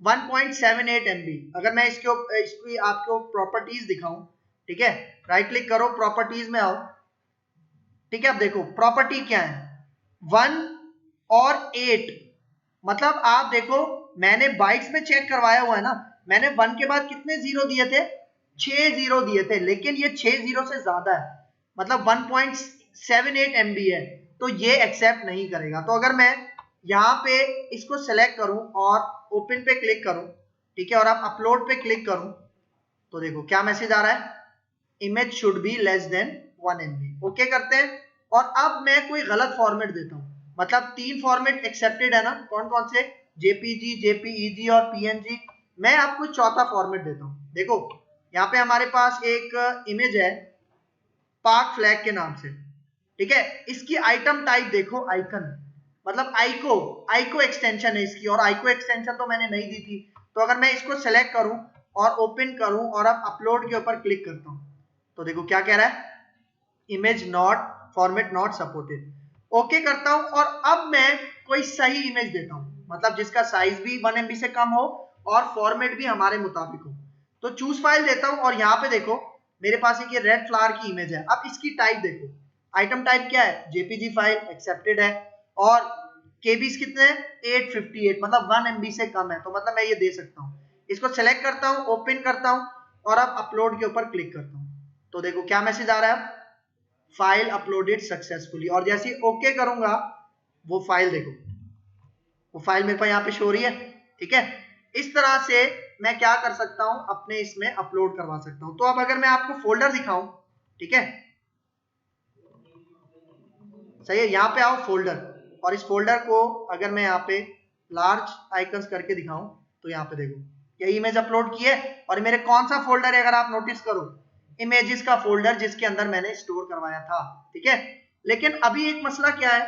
S1: 1.78 MB। अगर मैं इसकी आपको प्रॉपर्टीज दिखाऊं, ठीक है, राइट क्लिक करो, प्रॉपर्टीज में आओ। ठीक है, अब देखो प्रॉपर्टी क्या है, 1 और 8, मतलब आप देखो मैंने बाइट्स में चेक करवाया हुआ है ना, मैंने 1 के बाद कितने जीरो दिए थे, 6 जीरो दिए थे, लेकिन ये 6 जीरो से ज्यादा है, मतलब 1.78 MB है, तो ये एक्सेप्ट नहीं करेगा। तो अगर मैं यहाँ पे इसको सेलेक्ट करूं और ओपन पे क्लिक करूं, ठीक है, और आप अपलोड पे क्लिक करूं, तो देखो क्या मैसेज आ रहा है, image should be less than 1 MB। Okay करते हैं, और अब मैं कोई गलत फॉर्मेट देता हूं, मतलब 3 फॉर्मेट एक्सेप्टेड है ना, कौन कौन से, जेपीजी, जेपीईजी और पीएनजी। मैं आपको चौथा फॉर्मेट देता हूं। देखो यहाँ पे हमारे पास एक इमेज है पाक फ्लैग के नाम से। ठीक है, इसकी आइटम टाइप देखो आइकन, मतलब आइको एक्सटेंशन है इसकी, और आइको एक्सटेंशन तो मैंने नहीं दी थी। तो अगर मैं इसको सेलेक्ट करूं और ओपन करूं और अब अपलोड के ऊपर क्लिक करता हूं, तो देखो क्या कह रहा है, image not format not supported. Okay करता हूं, और अब मैं कोई सही इमेज देता हूं, मतलब जिसका साइज भी 1 MB से कम हो और फॉर्मेट भी हमारे मुताबिक हो। तो चूज फाइल देता हूं, और यहाँ पे देखो मेरे पास एक ये रेड फ्लावर की इमेज है। अब इसकी टाइप देखो, आइटम टाइप क्या है, जेपीजी फाइल, एक्सेप्टेड है, और केबीज कितने हैं, 858, मतलब 1 MB से कम है, तो मतलब मैं ये दे सकता हूँ। इसको सेलेक्ट करता हूँ, ओपन करता हूँ, और अब अपलोड के ऊपर क्लिक करता हूँ, तो देखो क्या मैसेज आ रहा है, फाइल अपलोडेड सक्सेसफुली। और जैसे ओके करूंगा वो फाइल देखो, वो फाइल मेरे पास यहाँ पे शो हो रही है। ठीक है, इस तरह से मैं क्या कर सकता हूं, अपने इसमें अपलोड करवा सकता हूं। तो अब अगर मैं आपको फोल्डर दिखाऊं, ठीक है, सही है, यहाँ पे आओ फोल्डर, और इस फोल्डर को अगर मैं यहाँ पे लार्ज आइकन्स करके दिखाऊं, तो यहाँ पे देखो यही इमेज अपलोड की है, और मेरे कौन सा फोल्डर है, अगर आप नोटिस करो, इमेजेस का फोल्डर, जिसके अंदर मैंने स्टोर करवाया था। ठीक है, लेकिन अभी एक मसला क्या है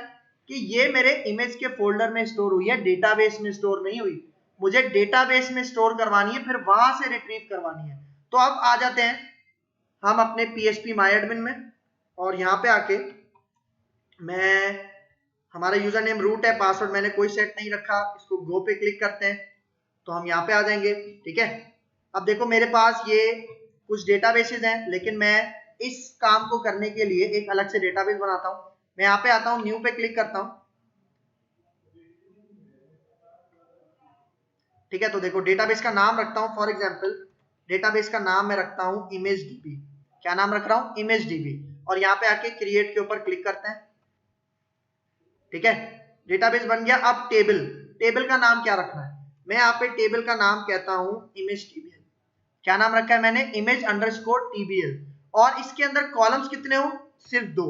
S1: कि ये मेरे इमेज के फोल्डर में स्टोर हुई है, डेटाबेस में स्टोर नहीं हुई। मुझे डेटाबेस में स्टोर करवानी है, फिर वहां से रिट्रीव करवानी है। तो अब आ जाते हैं हम अपने PHP MyAdmin में, और यहाँ पे आके मैं, हमारा यूजर नेम रूट है, पासवर्ड मैंने कोई सेट नहीं रखा, इसको गो पे क्लिक करते हैं तो हम यहाँ पे आ जाएंगे। ठीक है, अब देखो मेरे पास ये कुछ डेटाबेसेस हैं, लेकिन मैं इस काम को करने के लिए एक अलग से डेटाबेस बनाता हूँ। मैं यहाँ पे आता हूँ, न्यू पे क्लिक करता हूँ। ठीक है, तो देखो डेटाबेस का नाम रखता हूँ, फॉर एग्जांपल डेटाबेस का नाम मैं रखता हूँ ImageDB। क्या नाम रख रहा हूँ, ImageDB, और यहाँ पे आके क्रिएट के ऊपर क्लिक करते हैं। ठीक है, डेटाबेस बन गया। अब टेबल, टेबल का नाम क्या रखना है? मैं यहाँ पे टेबल का नाम कहता हूं इमेज टीबीएल। क्या नाम रखा है मैंने? Image underscore TBL. और इसके अंदर कॉलम्स कितने हो? सिर्फ 2।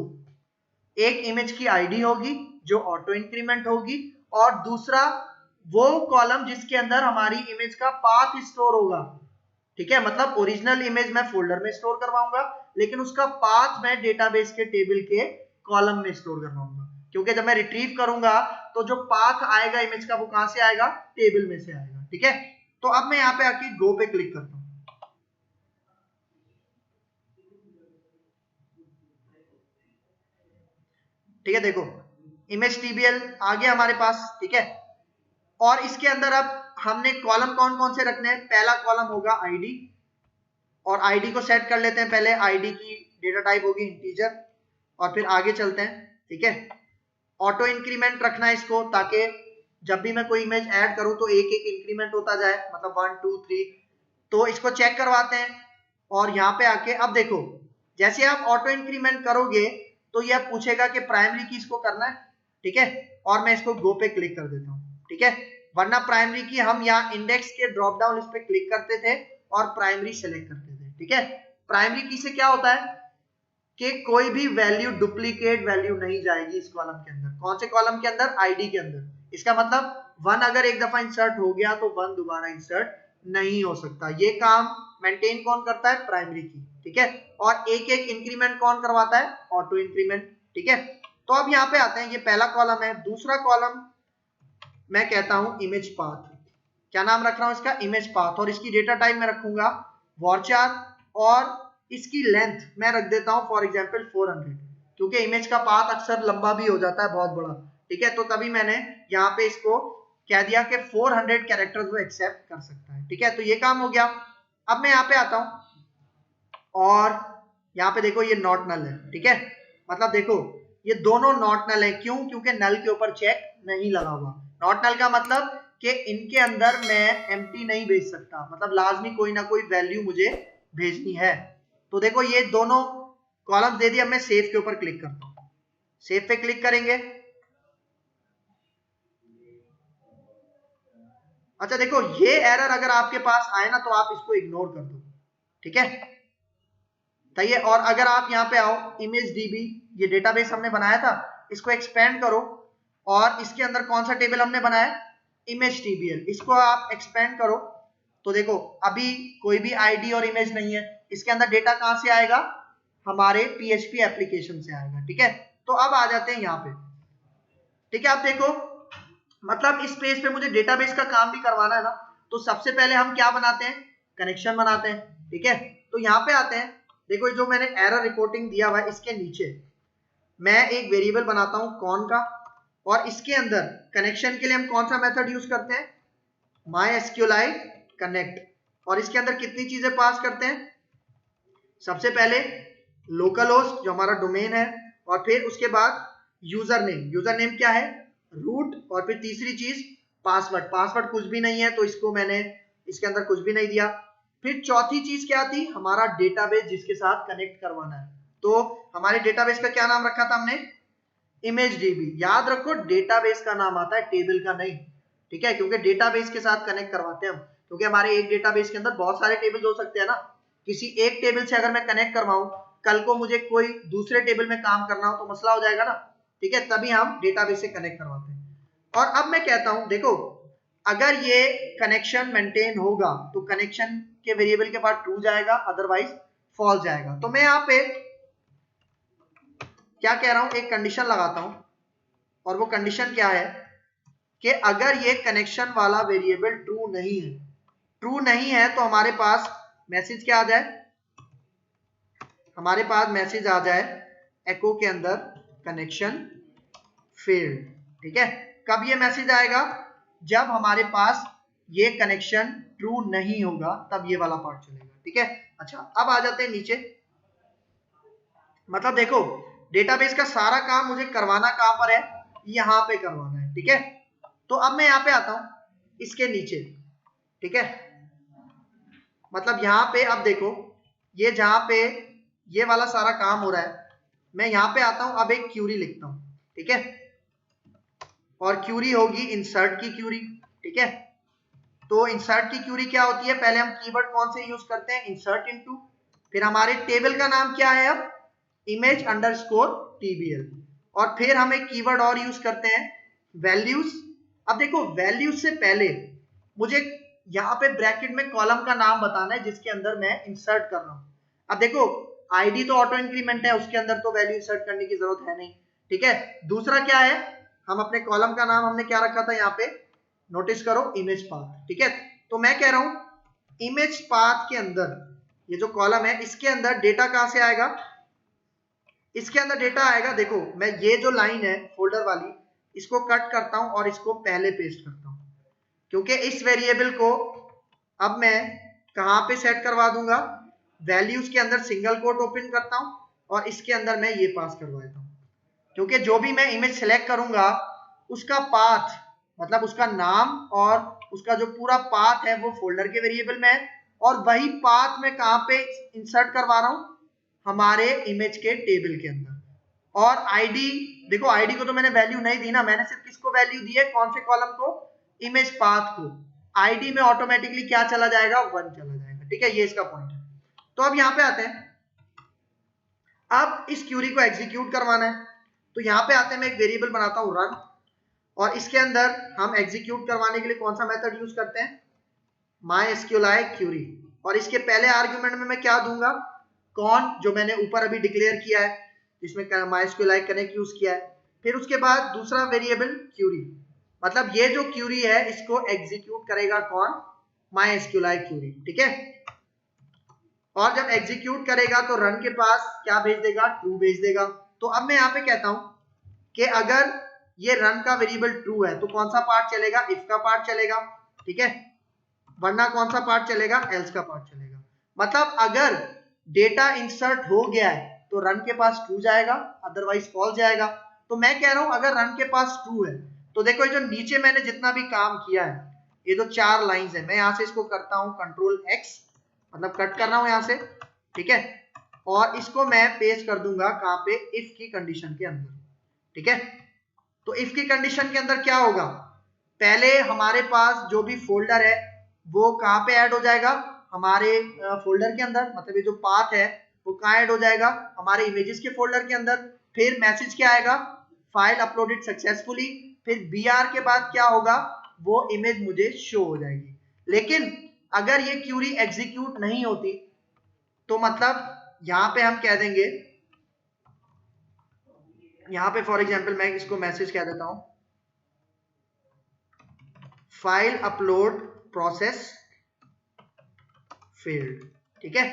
S1: एक इमेज की आईडी होगी जो ऑटो इंक्रीमेंट होगी, और दूसरा वो कॉलम जिसके अंदर हमारी इमेज का पाथ स्टोर होगा। ठीक है, मतलब ओरिजिनल इमेज मैं फोल्डर में स्टोर करवाऊंगा, लेकिन उसका पाथ मैं डेटाबेस के टेबल के कॉलम में स्टोर करवाऊंगा, क्योंकि जब मैं रिट्रीव करूंगा तो जो पाथ आएगा इमेज का वो कहां से आएगा? टेबल में से आएगा। ठीक है, तो अब मैं यहाँ पे आके गो पे क्लिक करता हूं। ठीक है, देखो इमेज टीबीएल आ गया हमारे पास। ठीक है, और इसके अंदर अब हमने कॉलम कौन कौन से रखने हैं? पहला कॉलम होगा आईडी, और आईडी को सेट कर लेते हैं पहले। आईडी की डेटा टाइप होगी इंटीजर, और फिर आगे चलते हैं। ठीक है, ऑटो इंक्रीमेंट रखना है इसको, ताकि जब भी मैं कोई इमेज ऐड करूं तो एक एक इंक्रीमेंट होता जाए, मतलब 1 2 3। तो इसको चेक करवाते हैं, और यहाँ पे आके अब देखो, जैसे आप ऑटो इंक्रीमेंट करोगे तो यह पूछेगा कि प्राइमरी की इसको करना है। ठीक है, और मैं इसको गो पे क्लिक कर देता हूँ। ठीक है, वरना प्राइमरी की हम यहाँ इंडेक्स के ड्रॉप डाउन इस पे क्लिक करते थे और प्राइमरी सेलेक्ट करते थे। ठीक है, प्राइमरी की से क्या होता है कि कोई भी वैल्यू डुप्लीकेट वैल्यू नहीं जाएगी इस कॉलम के अंदर। कौन से कॉलम के अंदर? आईडी के अंदर। इसका मतलब 1 अगर एक दफा इंसर्ट हो गया तो 1 दोबारा इंसर्ट नहीं हो सकता। ये काम मेंटेन कौन करता है? प्राइमरी की। ठीक है, और एक एक इंक्रीमेंट कौन करवाता है? Auto increment. ठीक है, तो अब यहाँ पे आते हैं, ये पहला कॉलम है। दूसरा कॉलम मैं कहता हूं इमेज पाथ। क्या नाम रख रहा हूं इसका? Image path. और इसकी डेटा टाइप में रखूंगा वॉरचार, और इसकी लेंथ मैं रख देता हूं फॉर एग्जांपल 400, क्योंकि इमेज का पाथ अक्सर लंबा भी हो जाता है, बहुत बड़ा। ठीक है, तो तभी मैंने यहाँ पे इसको कह दिया कि 400 कैरेक्टर्स वो एक्सेप्ट कर सकता है। ठीक है, तो ये काम हो गया। अब मैं यहाँ पे आता हूं, और यहाँ पे देखो ये नॉट नल है। ठीक है, मतलब देखो ये दोनों नॉट नल है। क्यों? क्योंकि नल के ऊपर चेक नहीं लगा हुआ। नॉट नल का मतलब कि इनके अंदर मैं एम्प्टी नहीं भेज सकता, मतलब लाजमी कोई ना कोई वैल्यू मुझे भेजनी है। तो देखो ये दोनों कॉलम्स दे दिए। अब मैं सेव के ऊपर क्लिक करता हूं। सेव पे क्लिक करेंगे। अच्छा देखो, ये एरर अगर आपके पास आए ना तो आप इसको इग्नोर कर दो। ठीक है, सही है। और अगर आप यहाँ पे आओ, इमेज डीबी, ये डेटाबेस हमने बनाया था, इसको एक्सपेंड करो, और इसके अंदर कौन सा टेबल हमने बनाया? इमेज टीबीएल। इसको आप एक्सपेंड करो तो देखो अभी कोई भी आईडी और इमेज नहीं है। इसके अंदर डेटा कहां से आएगा? हमारे पीएचपी एप्लीकेशन से आएगा। ठीक है, तो अब आ जाते हैं यहाँ पे। ठीक है, आप देखो, मतलब इस पेज पे मुझे डेटाबेस का काम भी करवाना है ना, तो सबसे पहले हम क्या बनाते हैं? कनेक्शन बनाते हैं। ठीक है, तो यहाँ पे आते हैं। देखो जो मैंने एरर रिपोर्टिंग दिया हुआ है, इसके नीचे मैं एक वेरिएबल बनाता हूं कौन का, और इसके अंदर कनेक्शन के लिए हम कौन सा मेथड यूज करते हैं? MySQLi connect. और इसके अंदर कितनी चीजें पास करते हैं? सबसे पहले लोकल होस्ट जो हमारा डोमेन है, और फिर उसके बाद यूजर नेम। यूजर नेम क्या है? रूट। और फिर तीसरी चीज पासवर्ड। पासवर्ड कुछ भी नहीं है, तो इसको मैंने इसके अंदर कुछ भी नहीं दिया। फिर चौथी चीज क्या थी? हमारा डेटाबेस जिसके साथ कनेक्ट करवाना है। तो हमारे डेटाबेस का क्या नाम रखा था हमने? Image dB. याद रखो डेटाबेस का नाम आता है, टेबल का नहीं। ठीक है, क्योंकि डेटाबेस के साथ कनेक्ट करवाते हैं हम, क्योंकि हमारे एक डेटाबेस के अंदर बहुत सारे टेबल हो सकते हैं ना। किसी एक टेबल से अगर मैं कनेक्ट करवाऊं, कल को मुझे कोई दूसरे टेबल में काम करना हो तो मसला हो जाएगा ना। ठीक है, तभी हम डेटाबेस से कनेक्ट करवाते हैं। और अब मैं कहता हूं, देखो अगर ये कनेक्शन मेंटेन होगा तो कनेक्शन के वेरिएबल के बाद ट्रू जाएगा, अदरवाइज फॉल्स जाएगा। तो मैं यहाँ पे क्या कह रहा हूं? एक कंडीशन लगाता हूं, और वो कंडीशन क्या है कि अगर ये कनेक्शन वाला वेरिएबल ट्रू नहीं है, ट्रू नहीं है तो हमारे पास मैसेज क्या आ जाए? हमारे पास मैसेज आ जाए एको के अंदर कनेक्शन फेल्ड। ठीक है, कब ये मैसेज आएगा? जब हमारे पास ये कनेक्शन ट्रू नहीं होगा, तब ये वाला पार्ट चलेगा। ठीक है, अच्छा अब आ जाते हैं नीचे। मतलब देखो डेटाबेस का सारा काम मुझे करवाना कहां पर है? यहां पे करवाना है। ठीक है, तो अब मैं यहां पे आता हूं इसके नीचे। ठीक है, मतलब यहां पे अब देखो, ये जहां पे ये वाला सारा काम हो रहा है, मैं यहां पे आता हूं, अब एक क्यूरी लिखता हूं। ठीक है, और क्यूरी होगी इंसर्ट की क्यूरी, ठीक है। तो इंसर्ट की क्यूरी क्या होती है, पहले हम कीवर्ड कौन से यूज करते हैं, इंसर्ट इनटू, फिर हमारे टेबल का नाम क्या है अब, इमेज अंडरस्कोर टीबीएल, और फिर हम एक कीवर्ड और यूज करते हैं वैल्यूज। अब देखो वैल्यूज से पहले मुझे यहाँ पे ब्रैकेट में कॉलम का नाम बताना है जिसके अंदर मैं इंसर्ट कर रहा हूँ। अब देखो आईडी तो ऑटो इंक्रीमेंट है, उसके अंदर तो वैल्यू इंसर्ट करने की जरूरत है नहीं, ठीक है। दूसरा क्या है, हम अपने कॉलम का नाम हमने क्या रखा था यहाँ पे, नोटिस करो इमेज पाथ, ठीक है। तो मैं कह रहा हूं इमेज पाथ के अंदर ये जो कॉलम है इसके अंदर डेटा कहां से आएगा, इसके अंदर डेटा आएगा, देखो मैं ये जो लाइन है फोल्डर वाली इसको कट करता हूं और इसको पहले पेस्ट करता हूं, क्योंकि इस वेरिएबल को अब मैं कहां पे सेट करवा दूंगा, वैल्यूज के अंदर सिंगल कोट ओपन करता हूं और इसके अंदर मैं ये पास करवा देता हूं, क्योंकि जो भी मैं इमेज सेलेक्ट करूंगा उसका पाथ मतलब उसका नाम और उसका जो पूरा पाथ है वो फोल्डर के वेरिएबल में है, और वही पाथ मैं कहां पे इंसर्ट करवा रहा हूं, हमारे इमेज के टेबल के अंदर। और आईडी, देखो आईडी को तो मैंने वैल्यू नहीं दी ना, मैंने सिर्फ किसको वैल्यू दी है, कौन से कॉलम को, इमेज पाथ को। आईडी में ऑटोमेटिकली क्या चला जाएगा, 1 चला जाएगा, ठीक है, ये इसका पॉइंट है। तो अब यहाँ पे आते हैं, अब इस क्यूरी को एग्जीक्यूट करवाना है, तो यहाँ पे आते हैं, मैं एक वेरिएबल बनाता हूँ रन, और इसके अंदर हम एग्जीक्यूट करवाने के लिए कौन सा मेथड यूज करते हैं, MySQLi क्यूरी, और इसके पहले आर्गुमेंट में मैं क्या दूंगा, कौन, जो मैंने ऊपर अभी डिक्लेयर किया है जिसमें MySQLi कनेक्ट यूज किया है, फिर उसके बाद दूसरा वेरिएबल क्यूरी, मतलब ये जो क्यूरी है इसको एग्जीक्यूट करेगा कौन, MySQLi क्यूरी, ठीक है। और जब एग्जीक्यूट करेगा तो रन के पास क्या भेज देगा, ट्रू भेज देगा। तो अब मैं यहाँ पे कहता हूं कि अगर ये रन का वेरिएबल ट्रू है तो कौन सा पार्ट चलेगा, इफ का पार्ट चलेगा, ठीक है, वरना कौन सा पार्ट चलेगा, एल्स का पार्ट चलेगा। मतलब अगर डेटा इंसर्ट हो गया है तो रन के पास ट्रू जाएगा, अदरवाइज फॉल्स जाएगा। तो मैं कह रहा हूं अगर रन के पास ट्रू है तो देखो ये जो नीचे मैंने जितना भी काम किया है, ये जो 4 लाइंस है, मैं यहां से इसको करता हूं कंट्रोल एक्स, मतलब कट कर रहा हूं यहां से, ठीक है, और इसको मैं पेस्ट कर दूंगा कहां पे, इफ की कंडीशन के अंदर, ठीक है। तो इफ की कंडीशन के अंदर क्या होगा, पहले हमारे पास जो भी फोल्डर है वो कहां पे ऐड हो जाएगा, हमारे फोल्डर के अंदर, मतलब ये जो पाथ है वो कहां ऐड हो जाएगा, हमारे इमेजेस के फोल्डर के अंदर। फिर मैसेज क्या आएगा, फाइल अपलोडेड सक्सेसफुली, फिर बीआर के बाद क्या होगा, वो इमेज मुझे शो हो जाएगी। लेकिन अगर ये क्यूरी एग्जीक्यूट नहीं होती तो मतलब यहां पे हम कह देंगे, यहां पे फॉर एग्जांपल मैं इसको मैसेज कह देता हूं, फाइल अपलोड प्रोसेस फेल्ड, ठीक है,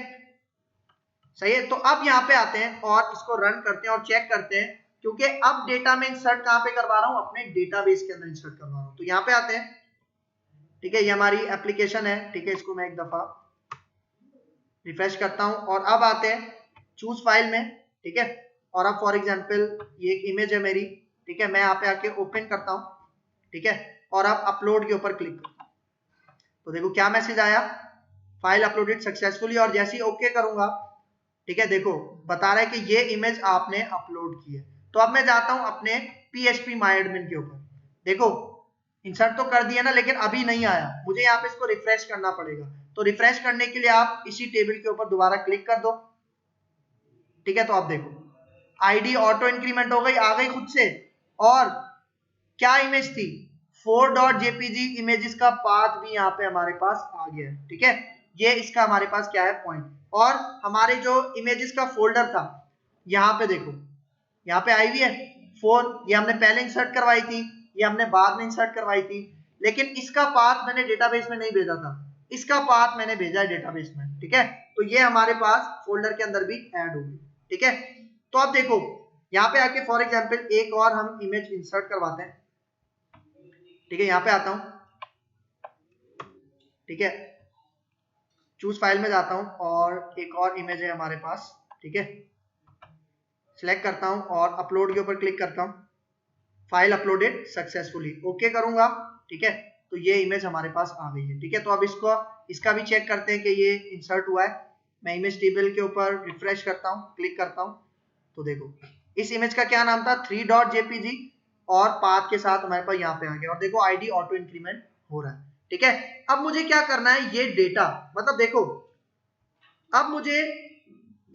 S1: सही है। तो अब यहां पे आते हैं और इसको रन करते हैं और चेक करते हैं, क्योंकि अब डेटा में इंसर्ट कहां पे करवा रहा हूं, अपने डेटाबेस के अंदर इंसर्ट करवा रहा हूं। तो यहां पे आते हैं, ठीक है, ये हमारी एप्लीकेशन है, ठीक है, इसको मैं एक दफा रिफ्रेश करता हूं और अब आते हैं चूज फाइल में, ठीक है, और अब फॉर एग्जांपल ये एक इमेज है मेरी, ठीक है, मैं यहाँ पे आके ओपन करता हूं, ठीक है, और अब अपलोड के ऊपर क्लिक करता हूं, तो देखो क्या मैसेज आया, फाइल अपलोडेड सक्सेसफुली, और जैसे ही ओके करूंगा, ठीक है, देखो बता रहा है कि ये इमेज आपने अपलोड की है। तो अब मैं जाता हूं अपने PHP MyAdmin के ऊपर, देखो इंसर्ट तो कर दिया ना, लेकिन अभी नहीं आया, मुझे यहाँ पे इसको रिफ्रेश करना पड़ेगा। तो रिफ्रेश करने के लिए आप इसी टेबल के ऊपर दोबारा क्लिक कर दो, ठीक है, तो आप देखो आईडी ऑटो इंक्रीमेंट हो गई, आ गई खुद से, और क्या इमेज थी, 4.jpg इमेजेस का पाथ भी यहाँ पे हमारे पास आ गया है, ठीक है, ये इसका हमारे पास क्या है पॉइंट। और हमारे जो इमेजेस का फोल्डर था, यहाँ पे देखो, यहाँ पे आई हुई है 4, ये हमने पहले इंसर्ट करवाई थी, ये हमने बाद में इंसर्ट करवाई थी, लेकिन इसका पाथ मैंने डेटाबेस में नहीं भेजा था, इसका पाथ मैंने भेजा है डेटाबेस में, ठीक है। तो ये हमारे पास फोल्डर के अंदर भी ऐड होगी, ठीक है। तो अब देखो यहाँ पे आके फॉर एग्जांपल एक और हम इमेज इंसर्ट करवाते हैं, ठीक है, यहाँ पे आता हूं, ठीक है, चूज फाइल में जाता हूं और एक और इमेज है हमारे पास, ठीक है, सिलेक्ट करता हूं और अपलोड के ऊपर क्लिक करता हूं, फाइल अपलोडेड सक्सेसफुली, ओके करूंगा, ठीक है, तो ये इमेज हमारे पास आ गई है, ठीक है। तो अब इसका भी चेक करते हैं कि ये इंसर्ट हुआ है। मैं इमेज टेबल के ऊपर रिफ्रेश करता हूं, क्लिक करता हूं, तो देखो इस इमेज का क्या नाम था, 3.jpg, और पाथ के साथ हमारे पास यहाँ पे आ गया और देखो आईडी ऑटो इंक्रीमेंट हो रहा है। ठीक है, अब मुझे क्या करना है, ये डेटा मतलब देखो अब मुझे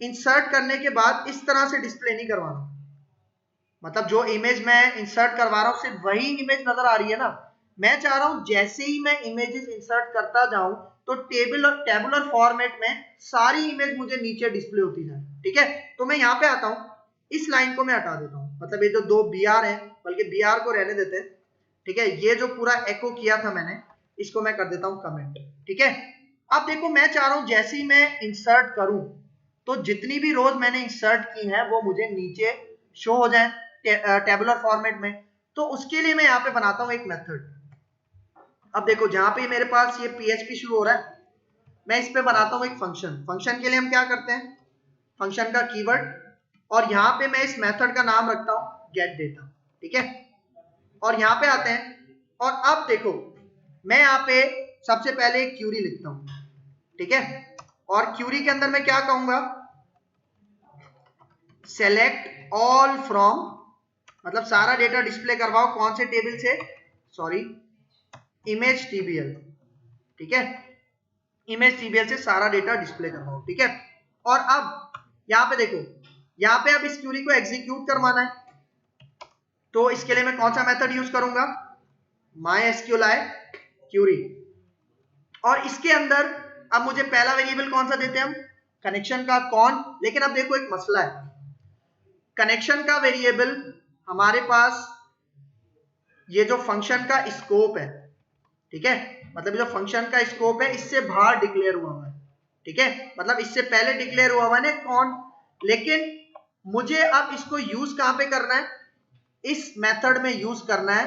S1: इंसर्ट करने के बाद इस तरह से डिस्प्ले नहीं करवाना, मतलब जो इमेज मैं इंसर्ट करवा रहा हूं सिर्फ वही इमेज नजर आ रही है ना, मैं चाह रहा हूं जैसे ही मैं इमेजेस इंसर्ट करता जाऊं तो टेबुलर फॉर्मेट में सारी इमेज मुझे नीचे डिस्प्ले होती जाए। ठीक है, तो मैं यहाँ पे आता हूं, इस लाइन को मैं हटा देता हूं, मतलब ये जो दो BR है, बल्कि BR को रहने देते हैं। ठीक है, ये जो पूरा एको किया था मैंने, इसको मैं कर देता हूं कमेंट। ठीक है, अब देखो मैं चाह रहा हूं जैसे ही मैं इंसर्ट करूं तो जितनी भी रोज मैंने इंसर्ट की हैं वो मुझे नीचे शो हो जाए टेबुलर फॉर्मेट में। तो उसके लिए मैं यहाँ पे बनाता हूं एक मेथड। अब देखो जहां पे मेरे पास ये PHP शुरू हो रहा है, मैं इस पे बनाता हूं एक फंक्शन। फंक्शन के लिए हम क्या करते हैं, फंक्शन का कीवर्ड, और यहाँ पे मैं इस मेथड का नाम रखता हूं गेट डेटा। ठीक है, और यहाँ पे आते हैं और अब देखो मैं यहाँ पे सबसे पहले एक क्यूरी लिखता हूं। ठीक है, और क्यूरी के अंदर मैं क्या कहूंगा, सेलेक्ट ऑल फ्रॉम, मतलब सारा डेटा डिस्प्ले करवाओ कौन से टेबल से, सॉरी इमेज TBL। ठीक है, इमेज TBL से सारा डेटा डिस्प्ले करवाओ। ठीक है, और अब यहाँ पे देखो, यहाँ पे अब इस क्यूरी को एग्जीक्यूट करवाना है, तो इसके लिए मैं कौन सा मेथड यूज करूंगा, MySQLi क्यूरी, और इसके अंदर अब मुझे पहला वेरिएबल कौन सा देते हैं हम, कनेक्शन का कौन। लेकिन अब देखो एक मसला है, कनेक्शन का वेरिएबल हमारे पास ये जो फंक्शन का स्कोप है, ठीक है, मतलब जो फंक्शन का स्कोप है इससे बाहर डिक्लेयर हुआ है। ठीक है, मतलब इससे पहले डिक्लेयर हुआ है कौन, लेकिन मुझे अब इसको यूज कहां पे करना है, इस मेथड में यूज करना है।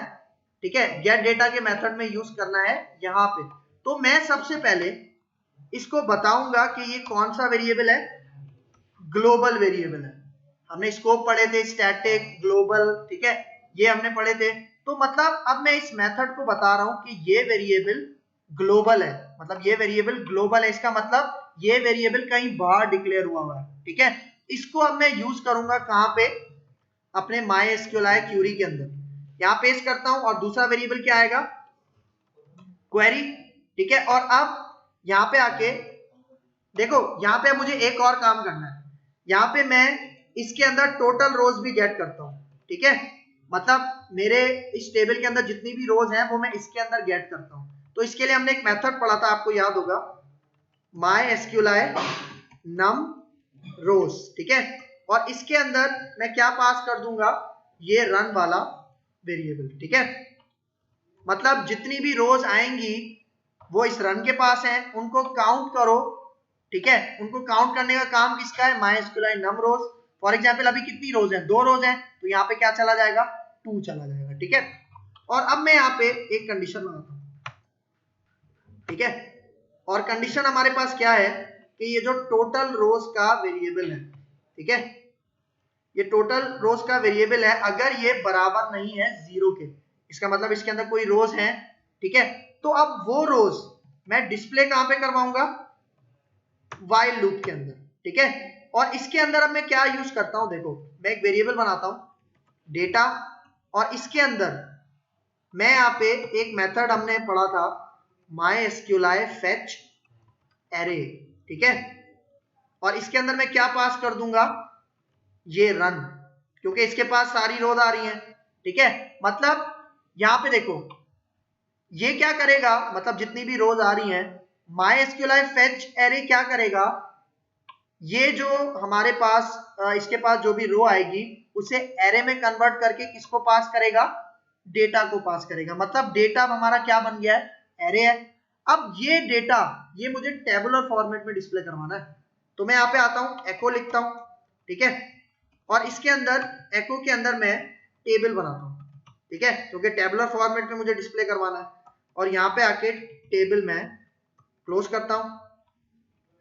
S1: ठीक है, गेट डेटा के मेथड में यूज करना है यहां पे। तो मैं सबसे पहले इसको बताऊंगा कि ये कौन सा वेरिएबल है, ग्लोबल वेरिएबल है। हमने स्कोप पढ़े थे, स्टैटिक, ग्लोबल। ठीक है, ये हमने पढ़े थे। तो मतलब अब मैं इस मेथड को बता रहा हूं कि ये वेरिएबल ग्लोबल है, मतलब ये वेरिएबल ग्लोबल है, इसका मतलब ये वेरिएबल कहीं बाहर डिक्लेयर हुआ है। ठीक है, इसको अब मैं यूज करूंगा कहां पे, अपने MySQLi क्यूरी के अंदर। यहां पेस्ट करता हूं और दूसरा वेरिएबल क्या आएगा, क्वेरी। ठीक है, और अब यहां पे आके देखो, यहां पे मुझे एक और काम करना है, यहां पे मैं इसके अंदर टोटल रोज भी गेट करता हूं। ठीक है, मतलब मेरे इस टेबल के अंदर जितनी भी रोज हैं वो मैं इसके अंदर गेट करता हूं। तो इसके लिए हमने एक मेथड पढ़ा था, आपको याद होगा, MySQLi num rows। ठीक है, और इसके अंदर मैं क्या पास कर दूंगा, ये रन वाला वेरिएबल। ठीक है, मतलब जितनी भी रोज आएंगी वो इस रन के पास है, उनको काउंट करो। ठीक है, उनको काउंट करने का काम किसका है, MySQLi num rows। For example अभी कितनी रोज है, 2 रोज है, तो यहाँ पे क्या चला जाएगा, 2 चला जाएगा। ठीक है, और अब मैं यहाँ पे एक कंडीशन लगाता हूँ। ठीक है, और कंडीशन हमारे पास क्या है कि ये जो टोटल रोज का वेरिएबल है, ठीक है, ये टोटल रोज का वेरिएबल है, अगर ये बराबर नहीं है 0 के, इसका मतलब इसके अंदर कोई रोज है। ठीक है, तो अब वो रोज मैं डिस्प्ले कहां पे करवाऊंगा, व्हाइल लूप के अंदर। ठीक है, और इसके अंदर अब मैं क्या यूज करता हूं, देखो मैं एक वेरिएबल बनाता हूं डेटा, और इसके अंदर मैं यहाँ पे एक मेथड हमने पढ़ा था MySQLi fetch array। ठीक है, और इसके अंदर मैं क्या पास कर दूंगा, ये रन, क्योंकि इसके पास सारी रोज आ रही हैं। ठीक है, मतलब यहां पे देखो ये क्या करेगा, मतलब जितनी भी रोज आ रही हैं, MySQLi fetch array क्या करेगा, ये जो हमारे पास इसके पास जो भी रो आएगी उसे एरे में कन्वर्ट करके किसको पास करेगा, डेटा को पास करेगा। मतलब डेटा हमारा क्या बन गया है, एरे है। अब ये डेटा ये मुझे टेबुलर फॉर्मेट में डिस्प्ले करवाना है, तो मैं यहाँ पे आता हूँ, एको लिखता हूँ। ठीक है, और इसके अंदर एको के अंदर मैं टेबल बनाता हूँ। ठीक है, क्योंकि टेबुलर फॉर्मेट में मुझे डिस्प्ले करवाना है, और यहाँ पे आके टेबल में क्लोज करता हूँ।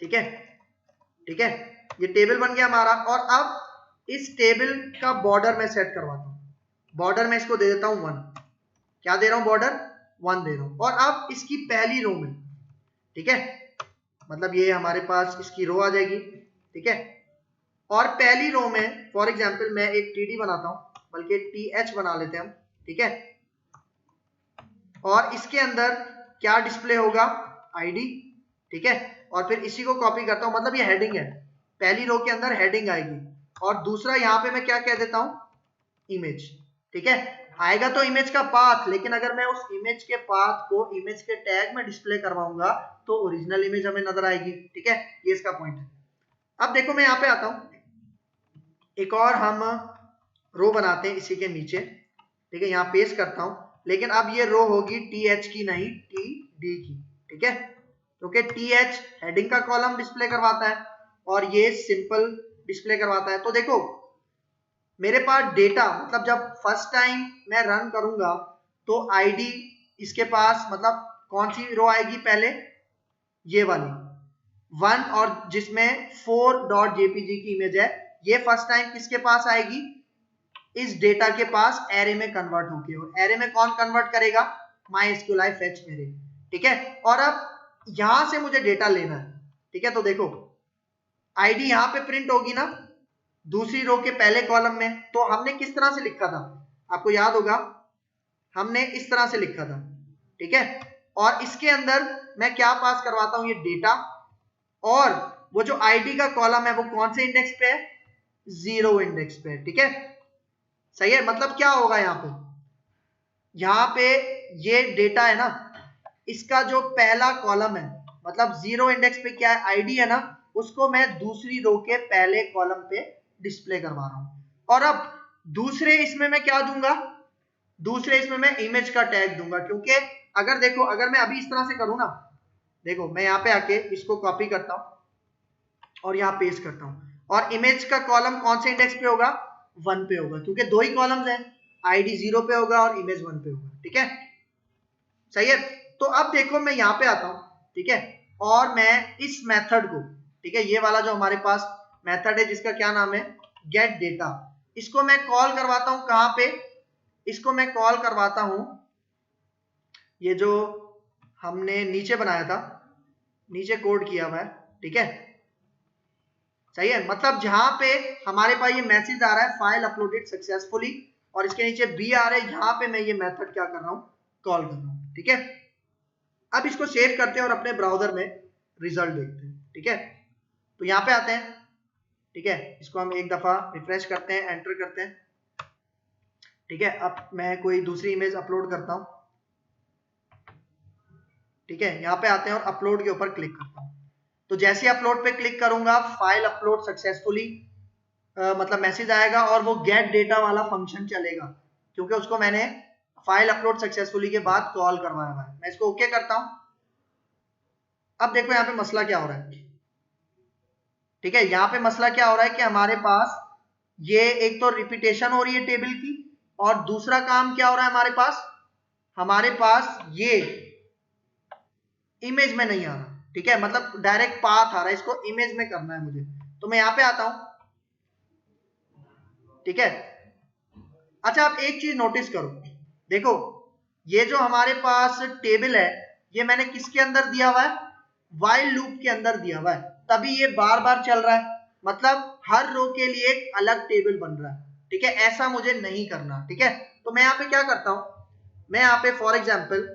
S1: ठीक है, ठीक है, ये टेबल बन गया हमारा। और अब इस टेबल का बॉर्डर मैं सेट करवाता हूँ, बॉर्डर में इसको दे देता हूँ 1। क्या दे रहा हूँ, बॉर्डर 1 दे रहा हूँ। और अब इसकी पहली रो में, ठीक है, मतलब ये हमारे पास इसकी रो आ जाएगी। ठीक है, और पहली रो में फॉर एग्जांपल मैं एक TD बनाता हूँ, बल्कि TH बना लेते हैं हम। ठीक है, और इसके अंदर क्या डिस्प्ले होगा, आईडी, ठीक है, और फिर इसी को कॉपी करता हूं, मतलब ये हेडिंग है, पहली रो के अंदर हेडिंग आएगी, और दूसरा यहां पे मैं क्या कह देता हूं, इमेज, ठीक है, आएगा तो इमेज का पाथ, लेकिन अगर मैं उस इमेज के पाथ को इमेज के टैग में डिस्प्ले करवाऊंगा तो ओरिजिनल इमेज हमें नजर आएगी, ठीक है, ये इसका पॉइंट है। अब देखो मैं यहां पे आता हूं, एक और हम रो बनाते हैं इसी के नीचे, ठीक है, यहां पेस्ट करता हूं, लेकिन अब ये रो होगी TH की नहीं TD की, ठीक है, क्योंकि TH हेडिंग का कॉलम डिस्प्ले करवाता है और ये सिंपल डिस्प्ले करवाता है। तो देखो मेरे पास डेटा, मतलब जब फर्स्ट टाइम मैं रन करूंगा तो आईडी इसके पास, मतलब कौन सी रो आएगी पहले, ये वाली 1, और जिसमें 4.jpg की इमेज है, ये फर्स्ट टाइम किसके पास आएगी, इस डेटा के पास एरे में कन्वर्ट होके, और एरे में कौन कन्वर्ट करेगा, MySQLi fetch मेरे, ठीक है, और अब यहां से मुझे डेटा लेना है, ठीक है, तो देखो आईडी यहां पे प्रिंट होगी ना दूसरी रो के पहले कॉलम में, तो हमने किस तरह से लिखा था, आपको याद होगा, हमने इस तरह से लिखा था, ठीक है, और इसके अंदर मैं क्या पास करवाता हूं, ये डेटा, और वो जो आईडी का कॉलम है वो कौन से इंडेक्स पे है, 0 इंडेक्स पे, ठीक है, सही है, मतलब क्या होगा यहाँ पे ये डेटा है ना, इसका जो पहला कॉलम है, मतलब 0 इंडेक्स पे क्या है, आईडी है ना, उसको मैं दूसरी रो के पहले कॉलम पे डिस्प्ले करवा रहा हूं, और अब दूसरे इसमें मैं क्या दूंगा, दूसरे इसमें मैं इमेज का टैग दूंगा, क्योंकि अगर देखो, अगर मैं अभी इस तरह से करूं ना, देखो मैं यहाँ पे आके इसको कॉपी करता हूं और यहाँ पेस्ट करता हूं, और इमेज का कॉलम कौन से इंडेक्स पे होगा, 1 पे होगा, क्योंकि दो ही कॉलम्स हैं, आईडी 0 पे होगा और इमेज 1 पे होगा, ठीक है, सही है। तो अब देखो मैं यहाँ पे आता हूं, ठीक है, और मैं इस मेथड को, ठीक है, ये वाला जो हमारे पास मेथड है जिसका क्या नाम है, गेट डेटा, इसको मैं कॉल करवाता हूं कहां पे, इसको मैं कॉल करवाता हूं, ये जो हमने नीचे बनाया था, नीचे कोड किया हुआ है, ठीक है, सही है, मतलब जहां पे हमारे पास ये मैसेज आ रहा है फाइल अपलोडेड सक्सेसफुली, और इसके नीचे बी आ रहा है, यहां पे मैं ये मेथड क्या कर रहा हूं, कॉल कर रहा हूं, ठीक है। अब इसको सेव करते हैं और अपने ब्राउजर में रिजल्ट देखते हैं, ठीक है, तो यहां पे आते हैं, ठीक है, इसको हम एक दफा रिफ्रेश करते हैं, एंटर करते हैं, ठीक है, अब मैं कोई दूसरी इमेज अपलोड करता हूं, ठीक है, यहां पे आते हैं और अपलोड के ऊपर क्लिक करता हूं, तो जैसे अपलोड पे क्लिक करूंगा फाइल अपलोड सक्सेसफुली, मतलब मैसेज आएगा और वो गेट डेटा वाला फंक्शन चलेगा, क्योंकि उसको मैंने फाइल अपलोड सक्सेसफुली के बाद कॉल करवाया हुआ है। मैं इसको ओके करता हूं। अब देखो यहाँ पे मसला क्या हो रहा है, ठीक है, यहाँ पे मसला क्या हो रहा है कि हमारे पास ये एक तो रिपीटेशन हो रही है टेबल की, और दूसरा काम क्या हो रहा है हमारे पास ये इमेज में नहीं आ रहा, ठीक है, मतलब डायरेक्ट पाथ आ रहा है, इसको इमेज में करना है मुझे, तो मैं यहाँ पे आता हूं, ठीक है। अच्छा आप एक चीज नोटिस करो, देखो ये जो हमारे पास टेबल है, ये मैंने किसके अंदर दिया हुआ है, वाइल लूप के अंदर दिया हुआ है, तभी ये बार बार चल रहा है, मतलब हर रो के लिए एक अलग टेबल बन रहा है, ठीक है, ऐसा मुझे नहीं करना, ठीक है। तो मैं यहाँ पे क्या करता हूं, मैं यहाँ पे फॉर एग्जाम्पल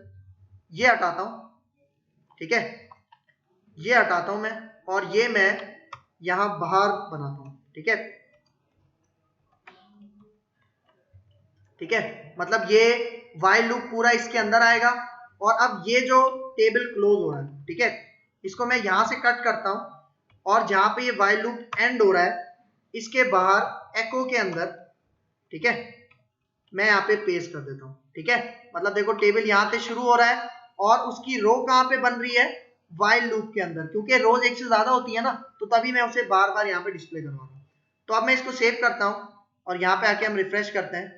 S1: ये हटाता हूं, ठीक है, ये हटाता हूं मैं, और ये मैं यहां बाहर बनाता हूं, ठीक है, ठीक है, मतलब ये वाइल लूप पूरा इसके अंदर आएगा, और अब ये जो टेबल क्लोज हो रहा है, ठीक है, इसको मैं यहां से कट करता हूं, और जहां पे ये वाइल लूप एंड हो रहा है इसके बाहर एको के अंदर, ठीक है, मैं यहाँ पे पेस्ट कर देता हूं, ठीक है, मतलब देखो टेबल यहां से शुरू हो रहा है और उसकी रो कहां पे बन रही है, वाइल लूप के अंदर, क्योंकि रोज एक से ज्यादा होती है ना, तो तभी मैं उसे बार बार यहाँ पे डिस्प्ले करवा रहा हूँ। तो अब मैं इसको सेव करता हूँ और यहाँ पे आके हम रिफ्रेश करते हैं,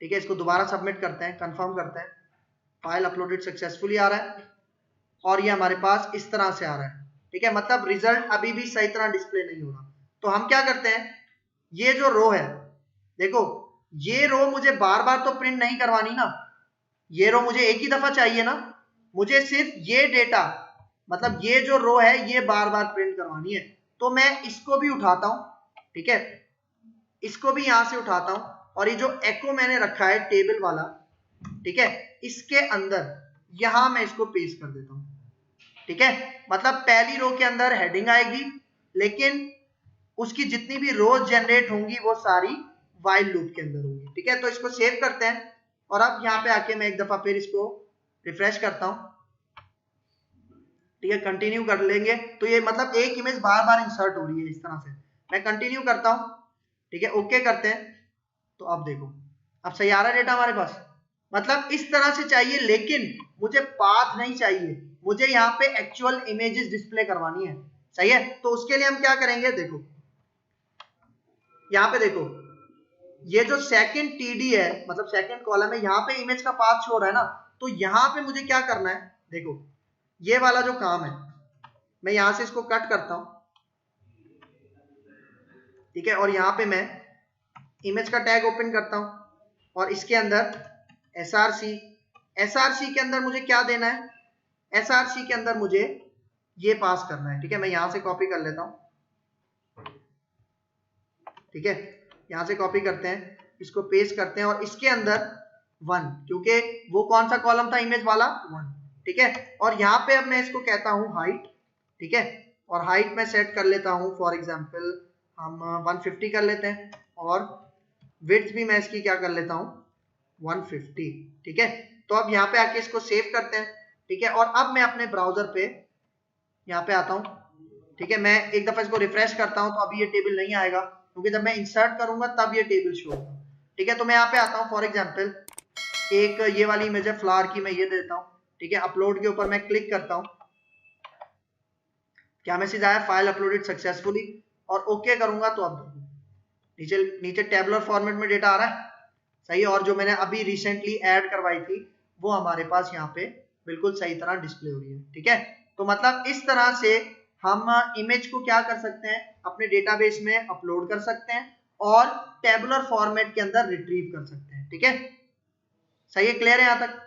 S1: ठीक है, इसको दोबारा सबमिट करते हैं, कंफर्म करते हैं, फाइल अपलोडेड सक्सेसफुली आ रहा है और ये हमारे पास इस तरह से आ रहा है, ठीक है, मतलब रिजल्ट अभी भी सही तरह डिस्प्ले नहीं हो रहा। तो हम क्या करते हैं, ये जो रो है, देखो ये रो मुझे बार बार तो प्रिंट नहीं करवानी ना, ये रो मुझे एक ही दफा चाहिए ना, मुझे सिर्फ ये डेटा, मतलब ये जो रो है ये बार बार प्रिंट करवानी है, तो मैं इसको भी उठाता हूं, ठीक है, इसको भी यहां से उठाता हूं, और ये जो एको मैंने रखा है टेबल वाला, ठीक है, इसके अंदर यहां मैं इसको पेस्ट कर देता हूं, ठीक है। मतलब पहली रो के अंदर हेडिंग आएगी, लेकिन उसकी जितनी भी रोज जनरेट होंगी वो सारी वाइल लूप के अंदर होंगी, ठीक है। तो इसको सेव करते हैं और अब यहाँ पे आके मैं एक दफा फिर इसको रिफ्रेश करता हूं, ठीक है, कंटिन्यू कर लेंगे। तो ये मतलब एक इमेज बार बार इंसर्ट हो रही है इस तरह से। मैं कंटिन्यू करता हूं, ठीक है, ओके करते हैं। तो अब देखो, अब सही आ रहा है डेटा हमारे पास। मतलब इस तरह से चाहिए, लेकिन मुझे पाथ नहीं चाहिए, मुझे यहाँ पे एक्चुअल इमेजेस डिस्प्ले करवानी है, सही है। तो उसके लिए हम क्या करेंगे, देखो यहाँ पे देखो, ये जो सेकंड टीडी है, मतलब सेकंड कॉलम है, यहाँ पे इमेज का पाथ शो हो रहा है ना। तो यहाँ पे मुझे क्या करना है, देखो ये वाला जो काम है, मैं यहां से इसको कट करता हूं, ठीक है, और यहां पे मैं इमेज का टैग ओपन करता हूं और इसके अंदर एसआरसी के अंदर मुझे क्या देना है, एसआरसी के अंदर मुझे ये पास करना है, ठीक है। मैं यहां से कॉपी कर लेता हूं, ठीक है, यहां से कॉपी करते हैं, इसको पेस्ट करते हैं और इसके अंदर 1, क्योंकि वो कौन सा कॉलम था, इमेज वाला 1, ठीक है। और यहाँ पे अब मैं इसको कहता हूं हाइट, ठीक है, और हाइट में सेट कर लेता हूं, फॉर एग्जांपल हम 150 कर लेते हैं, और विड्थ भी मैं इसकी क्या कर लेता हूं 150, ठीक है। तो अब यहाँ पे आके इसको सेव करते हैं, ठीक है, और अब मैं अपने ब्राउजर पे यहाँ पे आता हूँ, ठीक है। मैं एक दफा इसको रिफ्रेश करता हूँ तो अभी ये टेबल नहीं आएगा, क्योंकि जब मैं इंसर्ट करूंगा तब ये टेबल शो होगा, ठीक है। तो मैं यहाँ पे आता हूँ, फॉर एग्जांपल एक ये वाली इमेज है फ्लावर की, मैं ये देता हूँ, ठीक है। अपलोड के ऊपर मैं क्लिक करता हूँ, क्या मैसेज आया, फाइल अपलोडेड सक्सेसफुली, और ओके करूंगा तो अब नीचे नीचे टेबुलर फॉर्मेट में डेटा आ रहा है, सही है। और जो मैंने अभी रिसेंटली ऐड करवाई थी वो हमारे पास यहाँ पे बिल्कुल सही तरह डिस्प्ले हो रही है, ठीक है। तो मतलब इस तरह से हम इमेज को क्या कर सकते हैं, अपने डेटाबेस में अपलोड कर सकते हैं और टेबुलर फॉर्मेट के अंदर रिट्रीव कर सकते हैं, ठीक है। सही है, क्लियर है यहाँ तक।